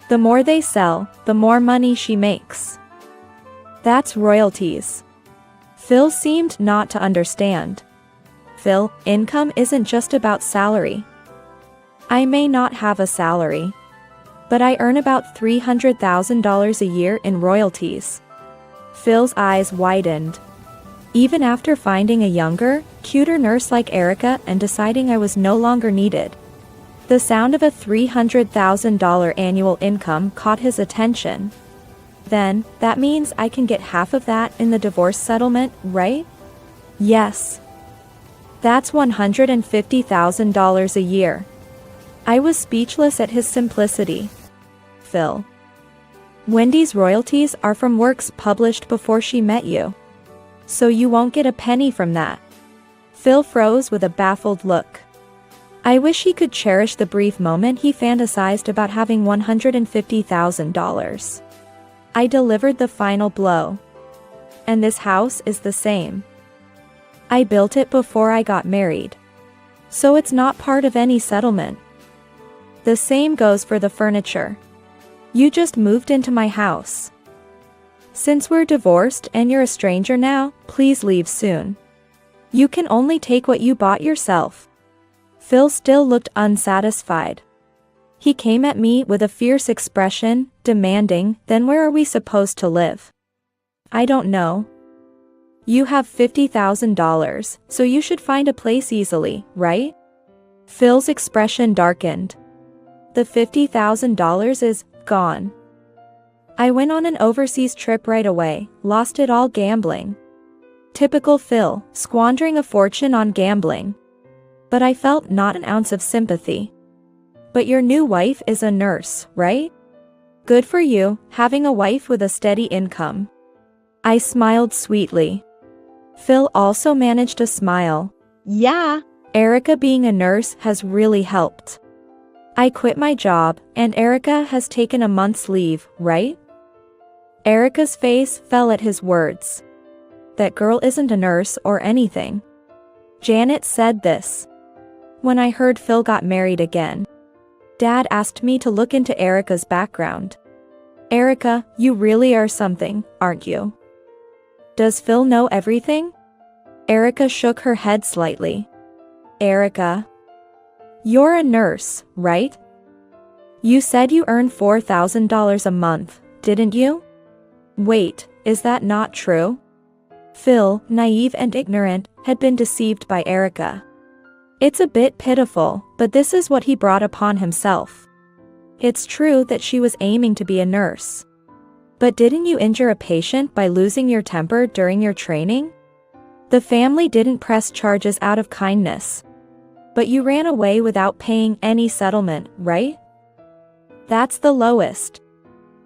A: The more they sell, the more money she makes. That's royalties." Phil seemed not to understand. "Phil, income isn't just about salary. I may not have a salary, but I earn about $300,000 a year in royalties." Phil's eyes widened. Even after finding a younger, cuter nurse like Erica and deciding I was no longer needed, the sound of a $300,000 annual income caught his attention. "Then, that means I can get half of that in the divorce settlement, right?" "Yes. That's $150,000 a year." I was speechless at his simplicity. "Phil, Wendy's royalties are from works published before she met you. So you won't get a penny from that." Phil froze with a baffled look. I wish he could cherish the brief moment he fantasized about having $150,000. I delivered the final blow. "And this house is the same. I built it before I got married. So it's not part of any settlement. The same goes for the furniture. You just moved into my house. Since we're divorced and you're a stranger now, please leave soon. You can only take what you bought yourself." Phil still looked unsatisfied. He came at me with a fierce expression, demanding, "Then where are we supposed to live?" "I don't know. You have $50,000, so you should find a place easily, right?" Phil's expression darkened. "The $50,000 is gone. I went on an overseas trip right away, lost it all gambling. Typical Phil, squandering a fortune on gambling. But I felt not an ounce of sympathy. But your new wife is a nurse, right? Good for you, having a wife with a steady income. I smiled sweetly. Phil also managed a smile. Yeah, Erica being a nurse has really helped. I quit my job, and Erica has taken a month's leave, right? Erica's face fell at his words. That girl isn't a nurse or anything. Janet said this. When I heard Phil got married again, Dad asked me to look into Erica's background. Erica, you really are something, aren't you? Does Phil know everything? Erica shook her head slightly. Erica, you're a nurse, right? You said you earn $4,000 a month, didn't you? Wait, is that not true? Phil, naive and ignorant, had been deceived by Erica. It's a bit pitiful, but this is what he brought upon himself. It's true that she was aiming to be a nurse. But didn't you injure a patient by losing your temper during your training? The family didn't press charges out of kindness. But you ran away without paying any settlement, right? That's the lowest.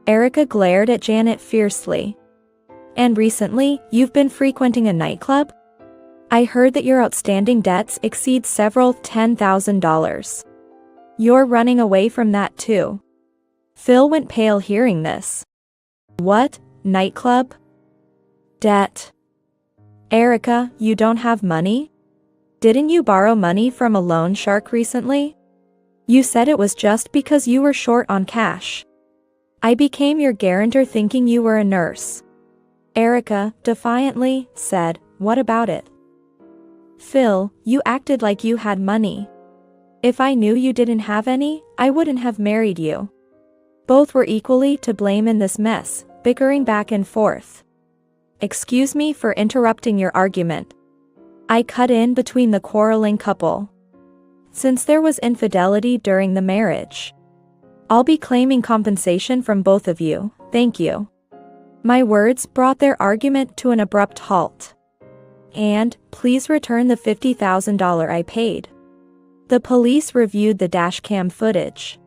A: Erica glared at Janet fiercely. And recently, you've been frequenting a nightclub? I heard that your outstanding debts exceed several $10,000. You're running away from that too. Phil went pale hearing this. What? Nightclub? Debt. Erica, you don't have money? Didn't you borrow money from a loan shark recently? You said it was just because you were short on cash. I became your guarantor thinking you were a nurse. Erica, defiantly, said, what about it? Phil, you acted like you had money. If I knew you didn't have any, I wouldn't have married you. Both were equally to blame in this mess, bickering back and forth. Excuse me for interrupting your argument. I cut in between the quarreling couple. Since there was infidelity during the marriage, I'll be claiming compensation from both of you, thank you. My words brought their argument to an abrupt halt. And, please return the $50,000 I paid. The police reviewed the dashcam footage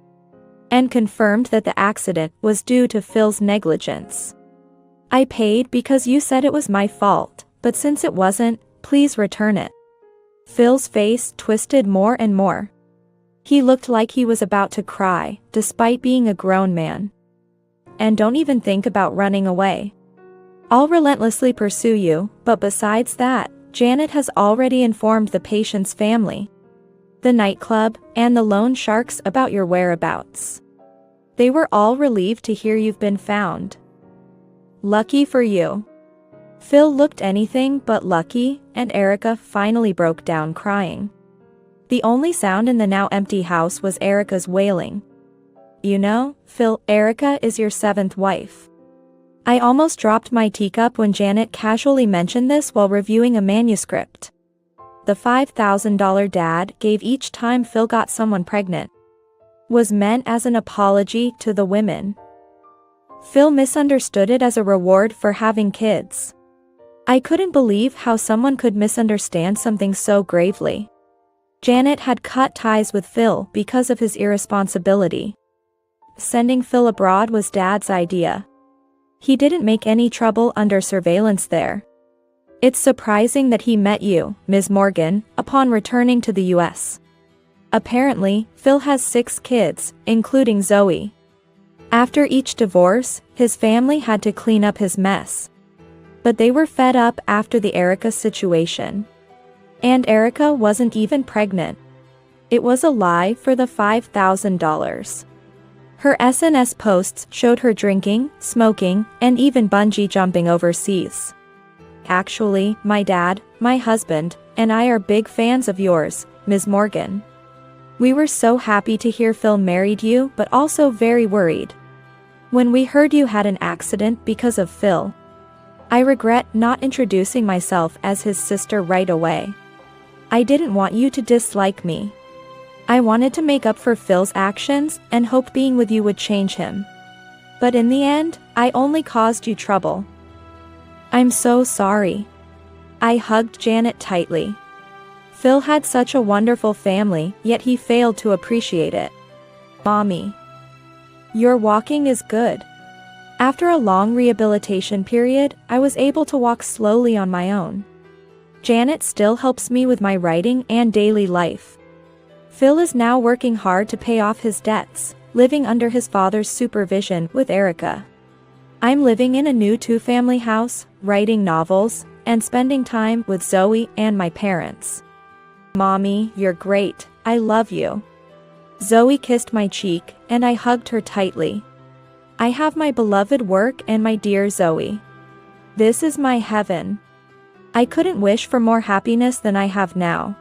A: and confirmed that the accident was due to Phil's negligence. I paid because you said it was my fault, but since it wasn't, please return it. Phil's face twisted more and more. He looked like he was about to cry, despite being a grown man. And don't even think about running away. I'll relentlessly pursue you, but besides that, Janet has already informed the patient's family, the nightclub, and the loan sharks about your whereabouts. They were all relieved to hear you've been found. Lucky for you. Phil looked anything but lucky, and Erica finally broke down crying. The only sound in the now empty house was Erica's wailing. You know, Phil, Erica is your 7th wife. I almost dropped my teacup when Janet casually mentioned this while reviewing a manuscript. The $5,000 Dad gave each time Phil got someone pregnant was meant as an apology to the women. Phil misunderstood it as a reward for having kids. I couldn't believe how someone could misunderstand something so gravely. Janet had cut ties with Phil because of his irresponsibility. Sending Phil abroad was Dad's idea. He didn't make any trouble under surveillance there. It's surprising that he met you, Ms. Morgan, upon returning to the US. Apparently, Phil has 6 kids, including Zoe. After each divorce, his family had to clean up his mess. But they were fed up after the Erica situation. And Erica wasn't even pregnant. It was a lie for the $5,000. Her SNS posts showed her drinking, smoking, and even bungee jumping overseas. Actually, my dad, my husband, and I are big fans of yours, Ms. Morgan. We were so happy to hear Phil married you, but also very worried when we heard you had an accident because of Phil. I regret not introducing myself as his sister right away. I didn't want you to dislike me. I wanted to make up for Phil's actions and hoped being with you would change him. But in the end, I only caused you trouble. I'm so sorry. I hugged Janet tightly. Phil had such a wonderful family, yet he failed to appreciate it. Mommy. Your walking is good. After a long rehabilitation period, I was able to walk slowly on my own. Janet still helps me with my writing and daily life. Phil is now working hard to pay off his debts, living under his father's supervision with Erica. I'm living in a new 2-family house, writing novels, and spending time with Zoe and my parents. Mommy, you're great, I love you. Zoe kissed my cheek, and I hugged her tightly. I have my beloved work and my dear Zoe. This is my heaven. I couldn't wish for more happiness than I have now.